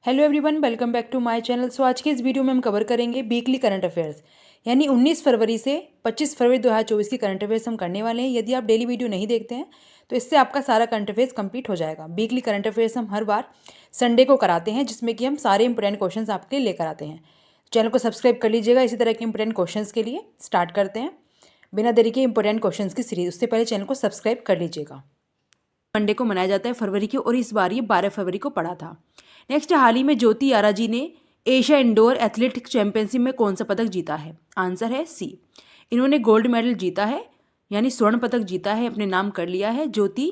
Hello everyone, welcome back to my channel. So आज के इस वीडियो में हम कवर करेंगे वीकली करंट अफेयर्स, यानी 19 फरवरी से 25 फरवरी 2024 की करंट अफेयर्स हम करने वाले हैं। यदि आप डेली वीडियो नहीं देखते हैं तो इससे आपका सारा करंट अफेयर्स कंप्लीट हो जाएगा। वीकली करंट अफेयर्स हम हर बार संडे को कराते हैं, जिसमें कि हम सारे इंपॉर्टेंट क्वेश्चन आपके लिए लेकर आते हैं। चैनल को सब्सक्राइब कर लीजिएगा इसी तरह के इंपॉर्टेंट क्वेश्चन के लिए। स्टार्ट करते हैं बिना देरी के इंपॉर्टेंट क्वेश्चन की सीरीज। उससे पहले चैनल को सब्सक्राइब कर लीजिएगा। मंडे को मनाया जाता है फरवरी की, और इस बार ये 12 फरवरी को पड़ा था। नेक्स्ट, हाल ही में ज्योति यारा जी ने एशिया इंडोर एथलेटिक्स चैंपियनशिप में कौन सा पदक जीता है? आंसर है सी, इन्होंने गोल्ड मेडल जीता है, यानी स्वर्ण पदक जीता है, अपने नाम कर लिया है ज्योति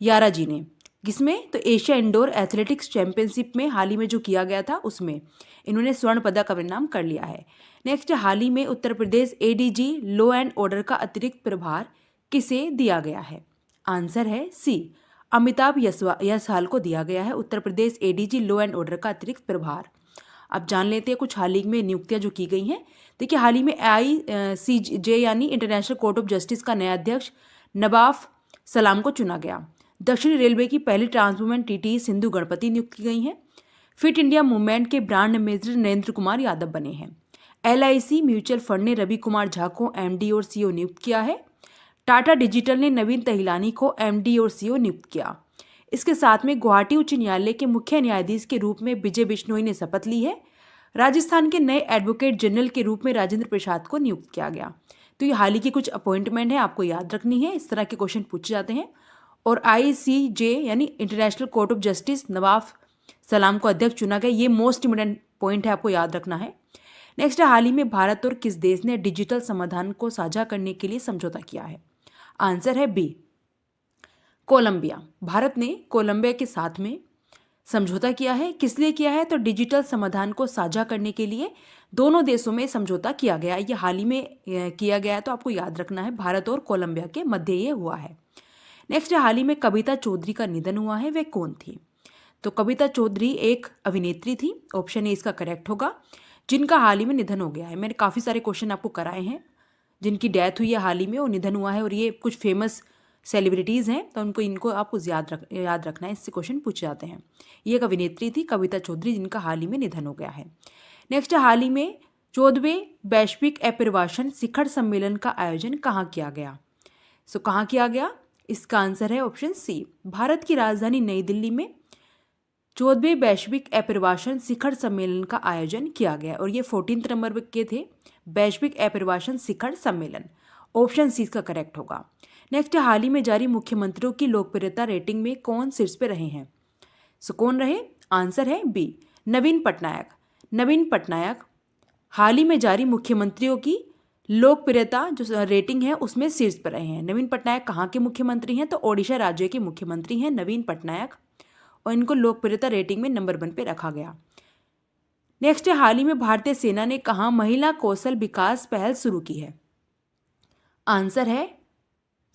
यारा जी ने। किसमें? तो एशिया इंडोर एथलेटिक्स चैंपियनशिप में हाल ही में जो किया गया था उसमें इन्होंने स्वर्ण पदक अपने नाम कर लिया है। नेक्स्ट, हाल ही में Uttar Pradesh ADG law and order का अतिरिक्त प्रभार किसे दिया गया है? आंसर है सी, अमिताभ यशवाल को दिया गया है Uttar Pradesh ADG law and order का अतिरिक्त प्रभार। अब जान लेते हैं कुछ हाल ही में नियुक्तियां जो की गई हैं। देखिए, हाल ही में ICJ यानी इंटरनेशनल कोर्ट ऑफ जस्टिस का नया अध्यक्ष नवाफ सलाम को चुना गया। दक्षिण रेलवे की पहली ट्रांसवुमेन TT सिंधु गणपति नियुक्त की गई हैं। फिट इंडिया मूवमेंट के ब्रांड एम्बेसडर नरेंद्र कुमार यादव बने हैं। LIC म्यूचुअल फंड ने रवि कुमार झा को MD और CEO नियुक्त किया है। टाटा डिजिटल ने नवीन तहिलानी को MD और CEO नियुक्त किया। इसके साथ में गुवाहाटी उच्च न्यायालय के मुख्य न्यायाधीश के रूप में विजय बिश्नोई ने शपथ ली है। राजस्थान के नए एडवोकेट जनरल के रूप में राजेंद्र प्रसाद को नियुक्त किया गया। तो ये हाल ही की कुछ अपॉइंटमेंट है, आपको याद रखनी है, इस तरह के क्वेश्चन पूछे जाते हैं। और ICJ यानी international court of justice Nawaf सलाम को अध्यक्ष चुना गया। ये मोस्ट इम्पोर्टेंट पॉइंट है, आपको याद रखना है। नेक्स्ट, हाल ही में भारत और किस देश ने डिजिटल समाधान को साझा करने के लिए समझौता किया है? आंसर है बी, कोलंबिया। भारत ने कोलंबिया के साथ में समझौता किया है। किस लिए किया है? तो डिजिटल समाधान को साझा करने के लिए दोनों देशों में समझौता किया गया। ये हाल ही में किया गया है, तो आपको याद रखना है, भारत और कोलंबिया के मध्य ये हुआ है। नेक्स्ट, हाल ही में कविता चौधरी का निधन हुआ है, वे कौन थी? तो कविता चौधरी एक अभिनेत्री थी, ऑप्शन ए इसका करेक्ट होगा, जिनका हाल ही में निधन हो गया है। मैंने काफ़ी सारे क्वेश्चन आपको कराए हैं जिनकी डेथ हुई है हाल ही में और निधन हुआ है, और ये कुछ फेमस सेलिब्रिटीज़ हैं, तो इनको आपको याद रखना है, इससे क्वेश्चन पूछे जाते हैं। ये एक अभिनेत्री थी कविता चौधरी, जिनका हाल ही में निधन हो गया है। नेक्स्ट, हाल ही में 14वें वैश्विक अप्रवासन शिखर सम्मेलन का आयोजन कहाँ किया गया? कहाँ किया गया? इसका आंसर है ऑप्शन सी, भारत की राजधानी नई दिल्ली में 14वें वैश्विक अप्रवासन शिखर सम्मेलन का आयोजन किया गया, और ये 14 नंबर के थे, वैश्विक अप्रवासन शिखर सम्मेलन। ऑप्शन सी इसका करेक्ट होगा। नेक्स्ट, हाल ही में जारी मुख्यमंत्रियों की लोकप्रियता रेटिंग में कौन शीर्ष पे रहे हैं? कौन रहे? आंसर है बी, नवीन पटनायक। नवीन पटनायक हाल ही में जारी मुख्यमंत्रियों की लोकप्रियता जो रेटिंग है उसमें शीर्ष पर रहे हैं। नवीन पटनायक कहाँ के मुख्यमंत्री हैं? तो ओडिशा राज्य के मुख्यमंत्री हैं नवीन पटनायक, और इनको लोकप्रियता रेटिंग में नंबर 1 पे रखा गया। नेक्स्ट, हाल ही में भारतीय सेना ने कहाँ महिला कौशल विकास पहल शुरू की है? आंसर है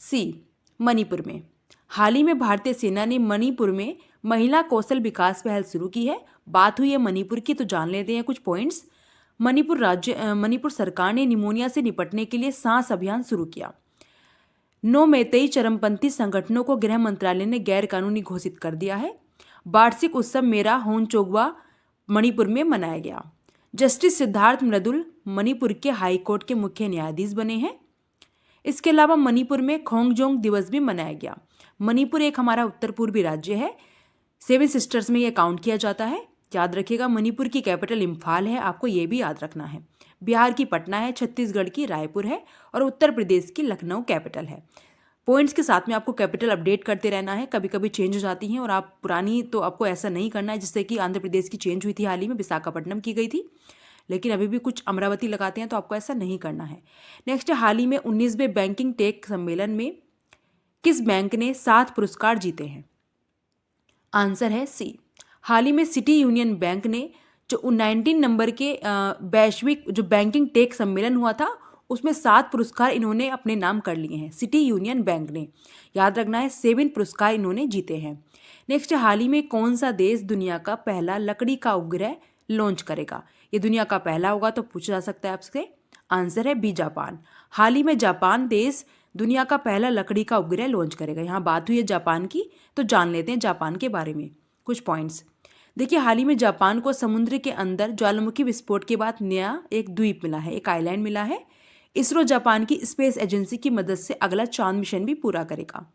सी, मणिपुर में। हाल ही में भारतीय सेना ने मणिपुर में महिला कौशल विकास पहल शुरू की है। बात हुई है मणिपुर की, तो जान लेते हैं कुछ पॉइंट्स। मणिपुर सरकार ने निमोनिया से निपटने के लिए सांस अभियान शुरू किया। 9 मैतेई चरमपंथी संगठनों को गृह मंत्रालय ने गैर कानूनी घोषित कर दिया है। वार्षिक उत्सव मेरा होनचोगवा मणिपुर में मनाया गया। जस्टिस सिद्धार्थ मृदुल मणिपुर के हाई कोर्ट के मुख्य न्यायाधीश बने हैं। इसके अलावा मणिपुर में खोंगजोंग दिवस भी मनाया गया। मणिपुर एक हमारा उत्तर पूर्वी राज्य है, 7 सिस्टर्स में यह काउंट किया जाता है, याद रखिएगा। मणिपुर की कैपिटल इम्फाल है, आपको ये भी याद रखना है। बिहार की पटना है, छत्तीसगढ़ की रायपुर है, और उत्तर प्रदेश की लखनऊ कैपिटल है। पॉइंट्स के साथ में आपको कैपिटल अपडेट करते रहना है, कभी कभी चेंज हो जाती हैं, और आप पुरानी तो आपको ऐसा नहीं करना है, जिससे कि आंध्र प्रदेश की चेंज हुई थी हाल ही में, विशाखापट्टनम की गई थी, लेकिन अभी भी कुछ अमरावती लगाते हैं, तो आपको ऐसा नहीं करना है। नेक्स्ट, हाल ही में 19वें बैंकिंग टेक सम्मेलन में किस बैंक ने 7 पुरस्कार जीते हैं? आंसर है सी, हाल ही में सिटी यूनियन बैंक ने जो 19 नंबर के वैश्विक जो बैंकिंग टेक सम्मेलन हुआ था उसमें 7 पुरस्कार इन्होंने अपने नाम कर लिए हैं। सिटी यूनियन बैंक ने, याद रखना है, 7 पुरस्कार इन्होंने जीते हैं। नेक्स्ट, हाल ही में कौन सा देश दुनिया का पहला लकड़ी का उपग्रह लॉन्च करेगा? ये दुनिया का पहला होगा तो पूछा जा सकता है आपसे। आंसर है बी, जापान। हाल ही में जापान देश दुनिया का पहला लकड़ी का उपग्रह लॉन्च करेगा। यहाँ बात हुई है जापान की, तो जान लेते हैं जापान के बारे में कुछ पॉइंट्स। देखिए, हाल ही में जापान को समुद्र के अंदर ज्वालामुखी विस्फोट के बाद नया एक द्वीप मिला है, एक आइलैंड मिला है। इसरो जापान की स्पेस एजेंसी की मदद से अगला चांद मिशन भी पूरा करेगा।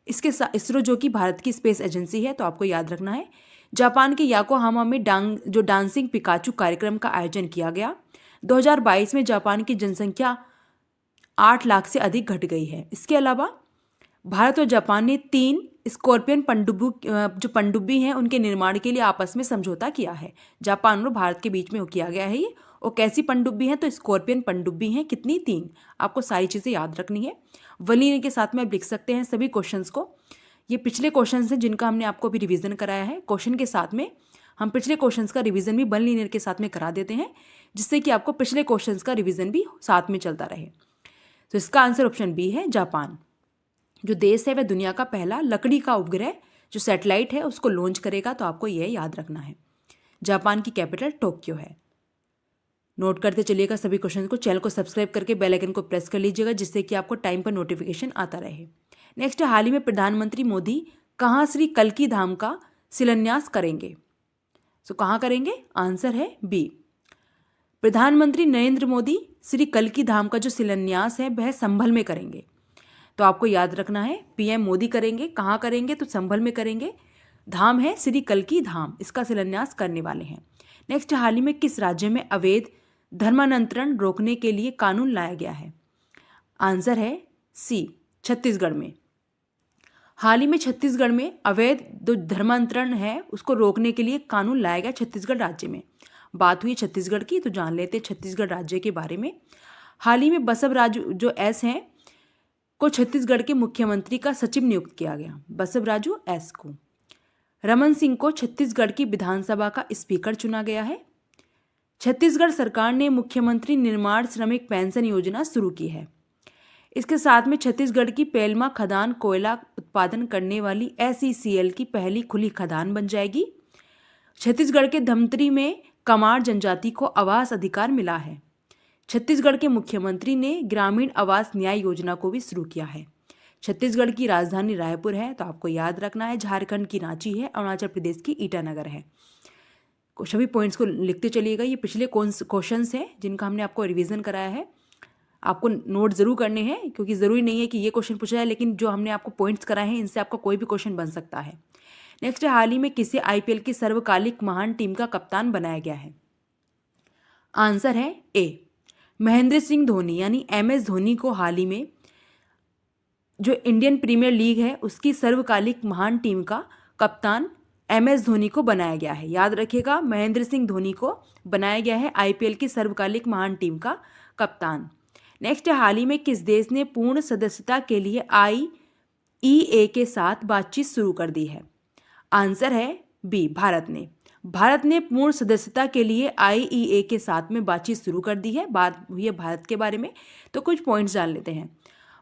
इसके साथ इसरो जो कि भारत की स्पेस एजेंसी है, तो आपको याद रखना है। जापान के याकोहामा में जो डांसिंग पिकाचू कार्यक्रम का आयोजन किया गया। 2022 में जापान की जनसंख्या 8 लाख से अधिक घट गई है। इसके अलावा भारत और जापान ने 3 स्कॉर्पियन पनडुब्बी हैं उनके निर्माण के लिए आपस में समझौता किया है। जापान और भारत के बीच में किया गया है ये। और कैसी पनडुब्बी हैं? तो स्कॉर्पियन पनडुब्बी हैं। कितनी? 3। आपको सारी चीज़ें याद रखनी है। वलीन के साथ में आप लिख सकते हैं सभी क्वेश्चंस को। ये पिछले क्वेश्चंस हैं जिनका हमने आपको अभी रिवीजन कराया है। क्वेश्चन के साथ में हम पिछले क्वेश्चंस का रिवीजन भी वन लीनियर के साथ में करा देते हैं, जिससे कि आपको पिछले क्वेश्चंस का रिवीजन भी साथ में चलता रहे। तो इसका आंसर ऑप्शन बी है, जापान। जो देश है वह दुनिया का पहला लकड़ी का उपग्रह जो सैटेलाइट है उसको लॉन्च करेगा। तो आपको यह याद रखना है। जापान की कैपिटल टोक्यो है। नोट करते चलिएगा सभी क्वेश्चन को। चैनल को सब्सक्राइब करके बेल आइकन को प्रेस कर लीजिएगा, जिससे कि आपको टाइम पर नोटिफिकेशन आता रहे। नेक्स्ट, हाल ही में प्रधानमंत्री मोदी कहाँ श्री कल्की धाम का शिलान्यास करेंगे? तो कहाँ करेंगे? आंसर है बी। प्रधानमंत्री नरेंद्र मोदी श्री कल्की धाम का जो शिलान्यास है वह संभल में करेंगे। तो आपको याद रखना है, पीएम मोदी करेंगे। कहाँ करेंगे? तो संभल में करेंगे। धाम है श्री कल्की धाम, इसका शिलान्यास करने वाले हैं। नेक्स्ट, हाल ही में किस राज्य में अवैध धर्मांतरण रोकने के लिए कानून लाया गया है? आंसर है सी, छत्तीसगढ़ में। हाल ही में छत्तीसगढ़ में अवैध जो धर्मांतरण है उसको रोकने के लिए कानून लाया गया छत्तीसगढ़ राज्य में। बात हुई छत्तीसगढ़ की, तो जान लेते हैं छत्तीसगढ़ राज्य के बारे में। हाल ही में बसवराजू जो एस हैं को छत्तीसगढ़ के मुख्यमंत्री का सचिव नियुक्त किया गया। बसवराजू एस को। रमन सिंह को छत्तीसगढ़ की विधानसभा का स्पीकर चुना गया है। छत्तीसगढ़ सरकार ने मुख्यमंत्री निर्माण श्रमिक पेंशन योजना शुरू की है। इसके साथ में छत्तीसगढ़ की पेलमा खदान कोयला उत्पादन करने वाली SECL की पहली खुली खदान बन जाएगी। छत्तीसगढ़ के धमतरी में कमार जनजाति को आवास अधिकार मिला है। छत्तीसगढ़ के मुख्यमंत्री ने ग्रामीण आवास न्याय योजना को भी शुरू किया है। छत्तीसगढ़ की राजधानी रायपुर है, तो आपको याद रखना है। झारखंड की रांची है। अरुणाचल प्रदेश की ईटानगर है। सभी पॉइंट्स को लिखते चलिएगा। ये पिछले क्वेश्चंस हैं जिनका हमने आपको रिवीजन कराया है। आपको नोट जरूर करने हैं, क्योंकि ज़रूरी नहीं है कि ये क्वेश्चन पूछा जाए, लेकिन जो हमने आपको पॉइंट्स कराए हैं इनसे आपका कोई भी क्वेश्चन बन सकता है। नेक्स्ट, हाल ही में किसे IPL की सर्वकालिक महान टीम का कप्तान बनाया गया है? आंसर है ए, महेंद्र सिंह धोनी यानी MS धोनी को हाल ही में जो इंडियन प्रीमियर लीग है उसकी सर्वकालिक महान टीम का कप्तान MS धोनी को बनाया गया है। याद रखिएगा, महेंद्र सिंह धोनी को बनाया गया है IPL की सर्वकालिक महान टीम का कप्तान। नेक्स्ट, हाल ही में किस देश ने पूर्ण सदस्यता के लिए IEA के साथ बातचीत शुरू कर दी है? आंसर है बी, भारत ने। भारत ने पूर्ण सदस्यता के लिए IEA के साथ में बातचीत शुरू कर दी है। बात हुई है भारत के बारे में, तो कुछ पॉइंट्स जान लेते हैं।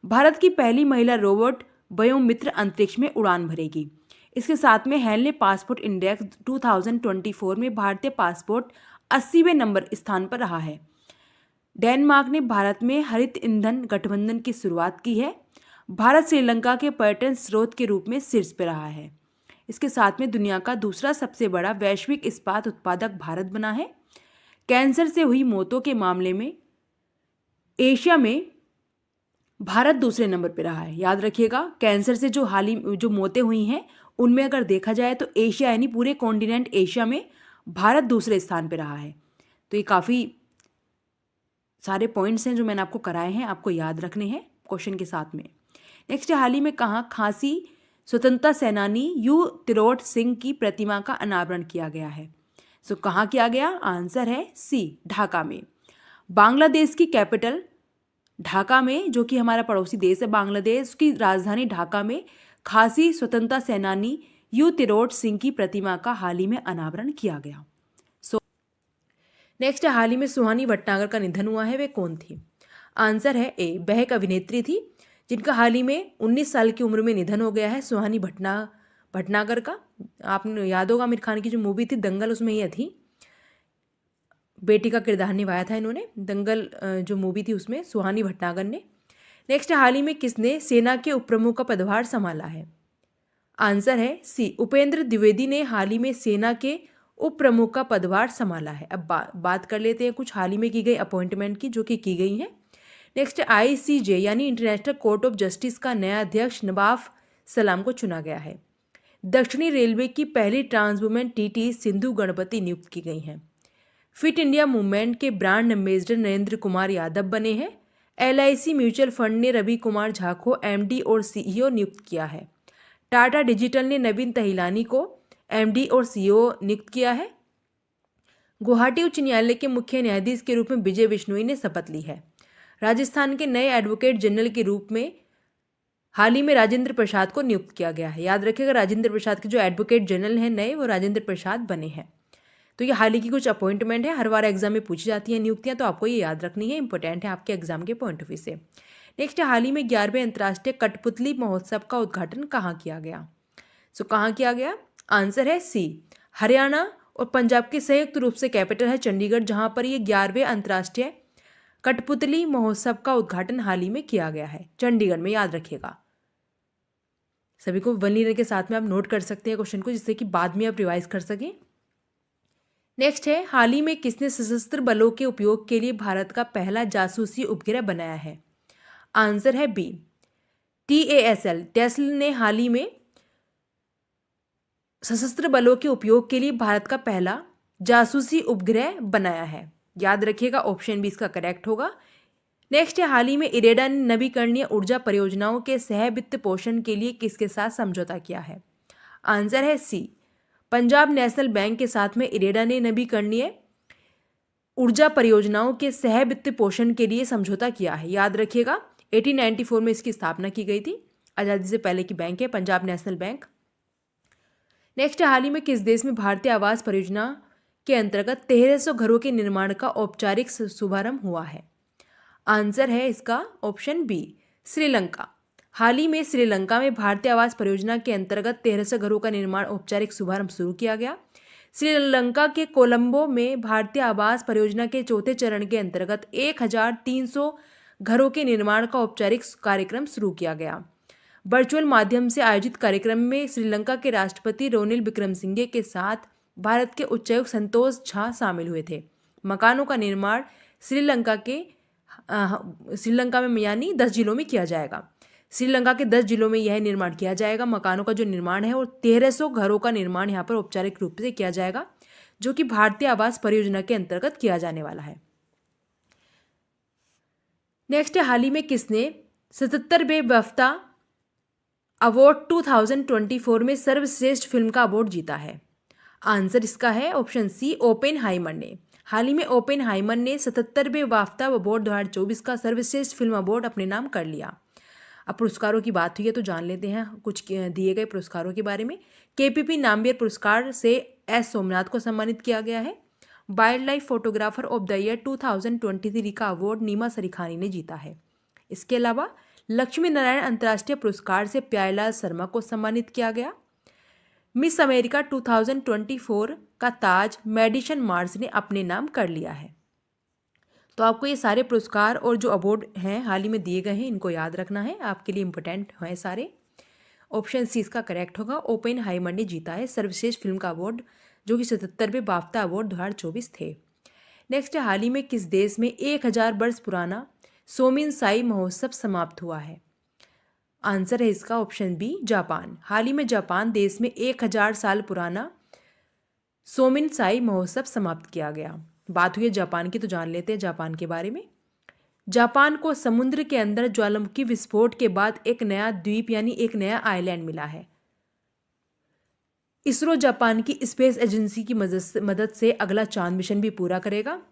भारत की पहली महिला रोबोट वयोमित्र अंतरिक्ष में उड़ान भरेगी। इसके साथ में हेनले पासपोर्ट इंडेक्स 2024 में भारतीय पासपोर्ट 80वें नंबर स्थान पर रहा है। डेनमार्क ने भारत में हरित ईंधन गठबंधन की शुरुआत की है। भारत श्रीलंका के पर्यटन स्रोत के रूप में शीर्ष पर रहा है। इसके साथ में दुनिया का दूसरा सबसे बड़ा वैश्विक इस्पात उत्पादक भारत बना है। कैंसर से हुई मौतों के मामले में एशिया में भारत दूसरे नंबर पर रहा है। याद रखिएगा, कैंसर से जो मौतें हुई हैं उनमें अगर देखा जाए तो एशिया यानी पूरे कॉन्टिनेंट एशिया में भारत दूसरे स्थान पर रहा है। तो ये काफ़ी सारे पॉइंट्स हैं जो मैंने आपको कराए हैं, आपको याद रखने हैं क्वेश्चन के साथ में। नेक्स्ट, हाल ही में कहाँ खासी स्वतंत्रता सेनानी यू तिरोट सिंह की प्रतिमा का अनावरण किया गया है? सो कहाँ किया गया? आंसर है सी, ढाका में। बांग्लादेश की कैपिटल ढाका में, जो कि हमारा पड़ोसी देश है बांग्लादेश, की राजधानी ढाका में खासी स्वतंत्रता सेनानी यू तिरोट सिंह की प्रतिमा का हाल ही में अनावरण किया गया। नेक्स्ट, हाल ही में सुहानी भटनागर का निधन हुआ है, वे कौन थी? आंसर है ए, वह एक अभिनेत्री थी जिनका हाल ही में 19 साल की उम्र में निधन हो गया है। सुहानी भटनागर का आपने याद होगा आमिर खान की जो मूवी थी दंगल, उसमें यह थी, बेटी का किरदार निभाया था इन्होंने। दंगल जो मूवी थी उसमें सुहानी भटनागर ने। नेक्स्ट, हाल ही में किसने सेना के उप प्रमुख का पदभार संभाला है? आंसर है सी, उपेंद्र द्विवेदी ने हाल ही में सेना के उप प्रमुख का पदभार संभाला है। अब बात कर लेते हैं कुछ हाल ही में की गई अपॉइंटमेंट की जो कि गई हैं। नेक्स्ट ICJ यानी इंटरनेशनल कोर्ट ऑफ जस्टिस का नया अध्यक्ष नवाफ सलाम को चुना गया है। दक्षिणी रेलवे की पहली ट्रांसवुमेन TT सिंधु गणपति नियुक्त की गई हैं। फिट इंडिया मूवमेंट के ब्रांड एम्बेसडर नरेंद्र कुमार यादव बने हैं। LIC म्यूचुअल फंड ने रवि कुमार झा को MD और CEO नियुक्त किया है। टाटा डिजिटल ने नवीन तहिलानी को MD और CEO नियुक्त किया है। गुवाहाटी उच्च न्यायालय के मुख्य न्यायाधीश के रूप में विजय बिश्नोई ने शपथ ली है। राजस्थान के नए एडवोकेट जनरल के रूप में हाल ही में राजेंद्र प्रसाद को नियुक्त किया गया है। याद रखिएगा, राजेंद्र प्रसाद के जो एडवोकेट जनरल हैं नए, वो राजेंद्र प्रसाद बने हैं। तो ये हाल ही की कुछ अपॉइंटमेंट है, हर बार एग्जाम में पूछी जाती हैं नियुक्तियां, तो आपको ये याद रखनी है, इंपॉर्टेंट है आपके एग्जाम के पॉइंट ऑफ व्यू से। नेक्स्ट, हाल ही में 11वें अंतर्राष्ट्रीय कठपुतली महोत्सव का उद्घाटन कहाँ किया गया? कहाँ किया गया? आंसर है C, हरियाणा और पंजाब के संयुक्त रूप से कैपिटल है चंडीगढ़, जहाँ पर ये 11वें अंतर्राष्ट्रीय कठपुतली महोत्सव का उद्घाटन हाल ही में किया गया है चंडीगढ़ में। याद रखिएगा, सभी को वन लीनर के साथ में आप नोट कर सकते हैं क्वेश्चन को, जिससे कि बाद में आप रिवाइज कर सकें। नेक्स्ट है, हाल ही में किसने सशस्त्र बलों के उपयोग के लिए भारत का पहला जासूसी उपग्रह बनाया है? आंसर है B, TASL। टेस्ल ने हाल ही में सशस्त्र बलों के उपयोग के लिए भारत का पहला जासूसी उपग्रह बनाया है। याद रखिएगा, ऑप्शन B इसका करेक्ट होगा। नेक्स्ट है, हाल ही में इरेडा ने नवीकरणीय ऊर्जा परियोजनाओं के सह वित्त पोषण के लिए किसके साथ समझौता किया है? आंसर है C, पंजाब नेशनल बैंक के साथ में इरेडा ने नवीकरणीय ऊर्जा परियोजनाओं के सह वित्त पोषण के लिए समझौता किया है। याद रखिएगा, 1894 में इसकी स्थापना की गई थी, आज़ादी से पहले की बैंक है पंजाब नेशनल बैंक। नेक्स्ट, हाल ही में किस देश में भारतीय आवास परियोजना के अंतर्गत 1300 घरों के निर्माण का औपचारिक शुभारंभ हुआ है? आंसर है इसका ऑप्शन B, श्रीलंका। हाल ही में श्रीलंका में भारतीय आवास परियोजना के अंतर्गत 1300 घरों का निर्माण औपचारिक शुभारंभ शुरू किया गया। श्रीलंका के कोलंबो में भारतीय आवास परियोजना के चौथे चरण के अंतर्गत 1300 घरों के निर्माण का औपचारिक कार्यक्रम शुरू किया गया। वर्चुअल माध्यम से आयोजित कार्यक्रम में श्रीलंका के राष्ट्रपति रोनिल विक्रमसिंघे के साथ भारत के उच्चायुक्त संतोष झा शामिल हुए थे। मकानों का निर्माण श्रीलंका में यानी 10 जिलों में किया जाएगा। श्रीलंका के 10 जिलों में यह निर्माण किया जाएगा। मकानों का जो निर्माण है और 1300 घरों का निर्माण यहाँ पर औपचारिक रूप से किया जाएगा, जो कि भारतीय आवास परियोजना के अंतर्गत किया जाने वाला है। नेक्स्ट, हाल ही में किसने 77वें बाफ्टा अवार्ड 2024 में सर्वश्रेष्ठ फिल्म का अवार्ड जीता है? आंसर इसका है ऑप्शन C, ओपेनहाइमर ने। हाल ही में ओपेनहाइमर ने 77वें बाफ्टा अवार्ड 2024 का सर्वश्रेष्ठ फिल्म अवार्ड अपने नाम कर लिया। अब पुरस्कारों की बात हुई है तो जान लेते हैं कुछ दिए गए पुरस्कारों के बारे में। KPP नामवीर पुरस्कार से S सोमनाथ को सम्मानित किया गया है। Wild life photographer of the year 2023 का अवार्ड नीमा सरीखानी ने जीता है। इसके अलावा लक्ष्मी नारायण अंतर्राष्ट्रीय पुरस्कार से प्यारेलाल शर्मा को सम्मानित किया गया। मिस अमेरिका 2024 का ताज मैडिसन मार्स ने अपने नाम कर लिया है। तो आपको ये सारे पुरस्कार और जो अवार्ड हैं हाल ही में दिए गए हैं, इनको याद रखना है, आपके लिए इंपॉर्टेंट हैं सारे। ऑप्शन C इसका करेक्ट होगा, ओपेनहाइमर ने जीता है सर्वश्रेष्ठ फिल्म का अवार्ड, जो कि 77वें बाफ्टा अवार्ड 2024 थे। नेक्स्ट, हाल ही में किस देश में 1000 वर्ष पुराना सोमिन साई महोत्सव समाप्त हुआ है? आंसर है इसका ऑप्शन B, जापान। हाल ही में जापान देश में 1000 साल पुराना सोमिन साई महोत्सव समाप्त किया गया। बात हुई है जापान की, तो जान लेते हैं जापान के बारे में। जापान को समुद्र के अंदर ज्वालामुखी विस्फोट के बाद एक नया द्वीप यानी एक नया आइलैंड मिला है। इसरो जापान की स्पेस एजेंसी की मदद से अगला चांद मिशन भी पूरा करेगा।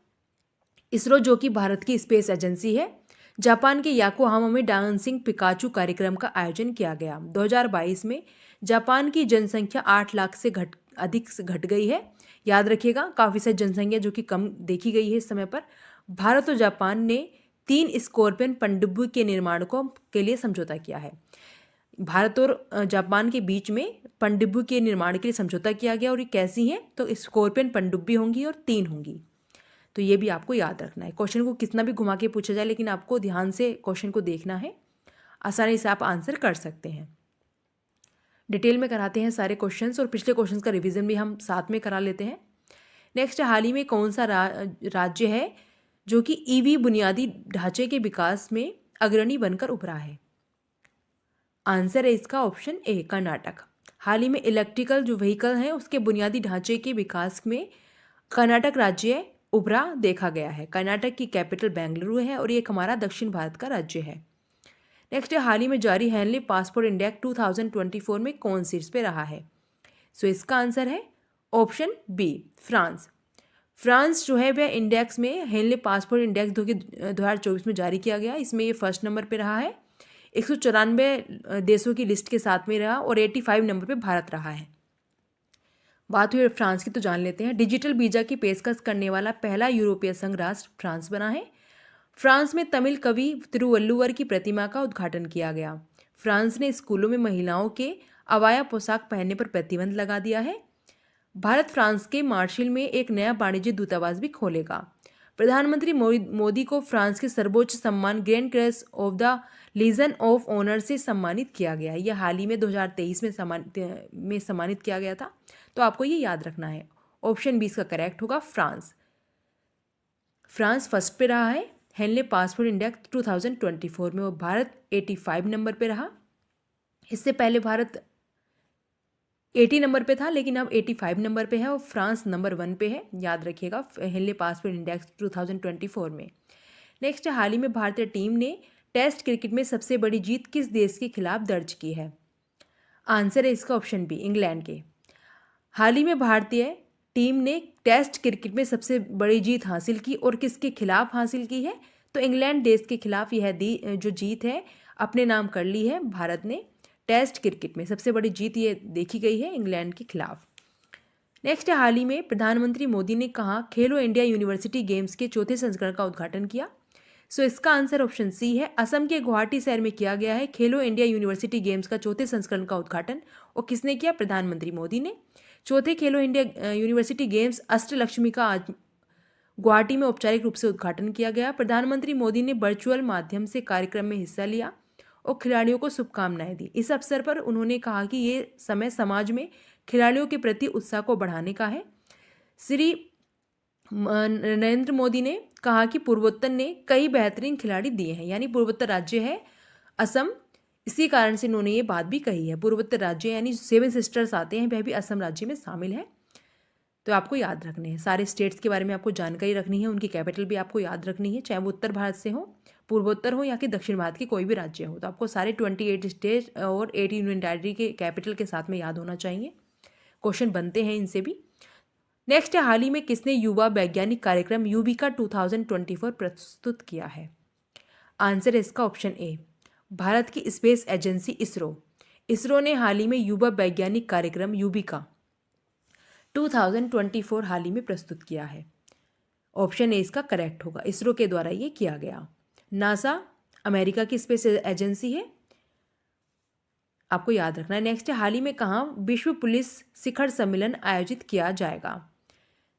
इसरो, जो कि भारत की स्पेस एजेंसी है, जापान के याकोहामा में डांसिंग पिकाचू कार्यक्रम का आयोजन किया गया। 2022 में जापान की जनसंख्या 8 लाख से अधिक घट गई है। याद रखिएगा, काफ़ी सारी जनसंख्या जो कि कम देखी गई है इस समय पर। भारत और जापान ने 3 स्कॉर्पियन पनडुब्बी के निर्माण के लिए समझौता किया है। भारत और जापान के बीच में पनडुब्बी के निर्माण के लिए समझौता किया गया। और ये कैसी हैं? तो स्कॉर्पियन पनडुब्बी होंगी और 3 होंगी। तो ये भी आपको याद रखना है। क्वेश्चन को कितना भी घुमा के पूछा जाए, लेकिन आपको ध्यान से क्वेश्चन को देखना है, आसानी से आप आंसर कर सकते हैं। डिटेल में कराते हैं सारे क्वेश्चंस, और पिछले क्वेश्चंस का रिवीजन भी हम साथ में करा लेते हैं। नेक्स्ट, हाल ही में कौन सा राज्य है जो कि ईवी बुनियादी ढांचे के विकास में अग्रणी बनकर उभरा है? आंसर है इसका ऑप्शन ए, कर्नाटक। हाल ही में इलेक्ट्रिकल जो व्हीकल हैं उसके बुनियादी ढांचे के विकास में कर्नाटक राज्य उभरा देखा गया है। कर्नाटक की कैपिटल बेंगलुरु है और ये एक हमारा दक्षिण भारत का राज्य है। नेक्स्ट, हाल ही में जारी हेनली पासपोर्ट इंडेक्स 2024 में कौन शीर्ष पे रहा है? सो इसका आंसर है ऑप्शन बी, फ्रांस। फ्रांस जो है वह इंडेक्स में हेनली पासपोर्ट इंडेक्स 2024 में जारी किया गया, इसमें ये फर्स्ट नंबर पे रहा है। 194 देशों की लिस्ट के साथ में रहा और 85 नंबर पे भारत रहा है। बात हुई फ्रांस की तो जान लेते हैं। डिजिटल वीजा की पेशकश करने वाला पहला यूरोपीय संघ राष्ट्र फ्रांस बना है। फ्रांस में तमिल कवि तिरुवल्लुवर की प्रतिमा का उद्घाटन किया गया। फ्रांस ने स्कूलों में महिलाओं के अवाया पोशाक पहनने पर प्रतिबंध लगा दिया है। भारत फ्रांस के मार्शल में एक नया वाणिज्य दूतावास भी खोलेगा। प्रधानमंत्री मोदी को फ्रांस के सर्वोच्च सम्मान Grand Cross of the Legion of Honour से सम्मानित किया गया। यह हाल ही में 2023 में सम्मानित किया गया था, तो आपको ये याद रखना है। ऑप्शन 20 का करेक्ट होगा फ्रांस। फ्रांस फर्स्ट पे रहा है हेनले पासपोर्ट इंडेक्स 2024 में, और भारत 85 नंबर पे रहा। इससे पहले भारत 80 नंबर पे था, लेकिन अब 85 नंबर पे है और फ्रांस नंबर 1 पे है, याद रखिएगा हेनले पासपोर्ट इंडेक्स 2024 में। नेक्स्ट, हाल ही में भारतीय टीम ने टेस्ट क्रिकेट में सबसे बड़ी जीत किस देश के खिलाफ दर्ज की है? आंसर है इसका ऑप्शन बी, इंग्लैंड के। हाल ही में भारतीय टीम ने टेस्ट क्रिकेट में सबसे बड़ी जीत हासिल की और किसके खिलाफ हासिल की है? तो इंग्लैंड देश के खिलाफ यह जो जीत है अपने नाम कर ली है भारत ने। टेस्ट क्रिकेट में सबसे बड़ी जीत ये देखी गई है इंग्लैंड के खिलाफ। नेक्स्ट, हाल ही में प्रधानमंत्री मोदी ने कहा खेलो इंडिया यूनिवर्सिटी गेम्स के चौथे संस्करण का उद्घाटन किया। सो इसका आंसर ऑप्शन सी है। असम के गुवाहाटी शहर में किया गया है खेलो इंडिया यूनिवर्सिटी गेम्स का चौथे संस्करण का उद्घाटन, और किसने किया? प्रधानमंत्री मोदी ने। चौथे खेलो इंडिया यूनिवर्सिटी गेम्स अष्टलक्ष्मी का आज गुवाहाटी में औपचारिक रूप से उद्घाटन किया गया। प्रधानमंत्री मोदी ने वर्चुअल माध्यम से कार्यक्रम में हिस्सा लिया और खिलाड़ियों को शुभकामनाएं दी। इस अवसर पर उन्होंने कहा कि ये समय समाज में खिलाड़ियों के प्रति उत्साह को बढ़ाने का है। श्री नरेंद्र मोदी ने कहा कि पूर्वोत्तर ने कई बेहतरीन खिलाड़ी दिए हैं, यानी पूर्वोत्तर राज्य है असम, इसी कारण से उन्होंने ये बात भी कही है। पूर्वोत्तर राज्य यानी 7 सिस्टर्स आते हैं, वह भी असम राज्य में शामिल है। तो आपको याद रखने हैं सारे स्टेट्स के बारे में, आपको जानकारी रखनी है, उनकी कैपिटल भी आपको याद रखनी है, चाहे वो उत्तर भारत से हो, पूर्वोत्तर हो या कि दक्षिण भारत के कोई भी राज्य हो। तो आपको सारे 28 स्टेट और 18 यूनियन टेरिटरी के कैपिटल के साथ में याद होना चाहिए। क्वेश्चन बनते हैं इनसे भी। नेक्स्ट, हाल ही में किसने युवा वैज्ञानिक कार्यक्रम युविका 2024 प्रस्तुत किया है? आंसर है इसका ऑप्शन ए, भारत की स्पेस एजेंसी इसरो। इसरो ने हाल ही में युवा वैज्ञानिक कार्यक्रम युविका 2024 हाल ही में प्रस्तुत किया है। ऑप्शन ए इसका करेक्ट होगा, इसरो के द्वारा ये किया गया। नासा अमेरिका की स्पेस एजेंसी है, आपको याद रखना है। नेक्स्ट, हाल ही में कहाँ विश्व पुलिस शिखर सम्मेलन आयोजित किया जाएगा?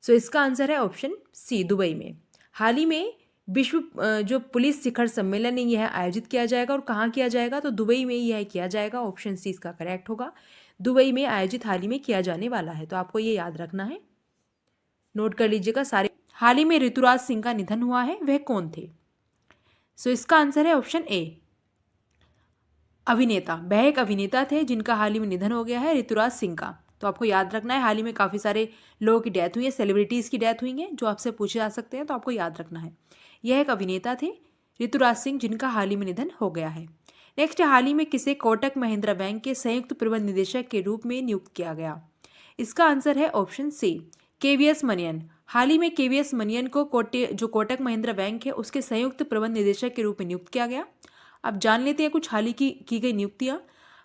सो इसका आंसर है ऑप्शन सी, दुबई में। हाल ही में विश्व जो पुलिस शिखर सम्मेलन है यह आयोजित किया जाएगा, और कहाँ किया जाएगा? तो दुबई में यह किया जाएगा। ऑप्शन सी इसका करेक्ट होगा, दुबई में आयोजित हाल ही में किया जाने वाला है। तो आपको ये याद रखना है, नोट कर लीजिएगा सारे। हाल ही में ऋतुराज सिंह का निधन हुआ है, वह कौन थे? सो इसका आंसर है ऑप्शन ए, अभिनेता। वह एक अभिनेता थे जिनका हाल ही में निधन हो गया है, ऋतुराज सिंह का। तो आपको याद रखना है, हाल ही में काफ़ी सारे लोगों की डेथ हुई है, सेलिब्रिटीज़ की डेथ हुई है जो आपसे पूछे जा सकते हैं, तो आपको याद रखना है। यह एक अभिनेता थे ऋतुराज सिंह जिनका हाल ही में निधन हो गया है। नेक्स्ट, हाल ही में किसे कोटक महिंद्रा बैंक के संयुक्त प्रबंध निदेशक के रूप में नियुक्त किया गया? इसका आंसर है ऑप्शन सी, केवीएस मनियन। हाल ही में केवीएस मनियन को जो कोटक महिंद्रा बैंक है उसके संयुक्त प्रबंध निदेशक के रूप में नियुक्त किया गया। अब जान लेते हैं कुछ हाल ही की गई नियुक्तियां।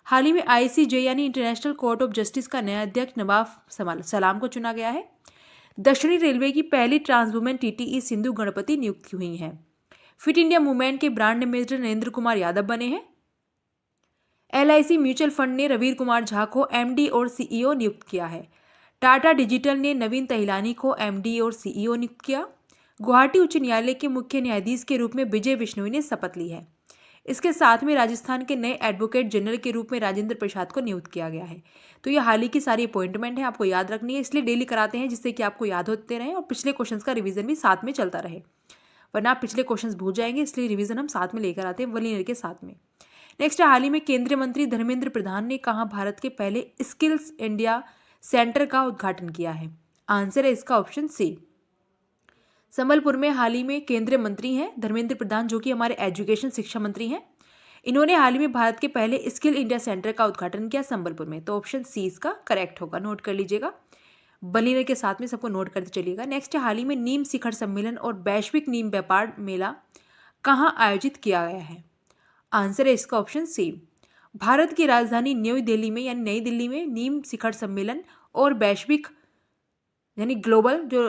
हाल ही में आईसीजे यानी इंटरनेशनल कोर्ट ऑफ जस्टिस का नया अध्यक्ष नवाब सलाम को चुना गया है। दक्षिणी रेलवे की पहली ट्रांसवुमेन टीटीई सिंधु गणपति नियुक्त हुई हैं। फिट इंडिया मूवमेंट के ब्रांड एम्बेसडर नरेंद्र कुमार यादव बने हैं। LIC म्यूचुअल फंड ने रवीर कुमार झा को MD और CEO नियुक्त किया है। टाटा डिजिटल ने नवीन तहिलानी को MD और CEO नियुक्त किया। गुवाहाटी उच्च न्यायालय के मुख्य न्यायाधीश के रूप में विजय बिश्नोई ने शपथ ली है। इसके साथ में राजस्थान के नए एडवोकेट जनरल के रूप में राजेंद्र प्रसाद को नियुक्त किया गया है। तो ये हाल ही की सारी अपॉइंटमेंट है, आपको याद रखनी है, इसलिए डेली कराते हैं जिससे कि आपको याद होते रहें और पिछले क्वेश्चंस का रिवीजन भी साथ में चलता रहे, वरना आप पिछले क्वेश्चंस भूल जाएंगे, इसलिए रिवीजन हम साथ में लेकर आते हैं वलीनर के साथ में। नेक्स्ट, हाल ही में केंद्रीय मंत्री धर्मेंद्र प्रधान ने कहाँ भारत के पहले स्किल्स इंडिया सेंटर का उद्घाटन किया है? आंसर है इसका ऑप्शन सी, संबलपुर में। हाल ही में केंद्रीय मंत्री हैं धर्मेंद्र प्रधान, जो कि हमारे एजुकेशन शिक्षा मंत्री हैं। इन्होंने हाल ही में भारत के पहले स्किल इंडिया सेंटर का उद्घाटन किया संबलपुर में। तो ऑप्शन सी इसका करेक्ट होगा, नोट कर लीजिएगा, वलीनर के साथ में सबको नोट करते चलिएगा। नेक्स्ट, हाल ही में नीम शिखर सम्मेलन और वैश्विक नीम व्यापार मेला कहाँ आयोजित किया गया है? आंसर है इसका ऑप्शन सी, भारत की राजधानी न्यू दिल्ली में यानी नई दिल्ली में नीम शिखर सम्मेलन और वैश्विक यानी ग्लोबल जो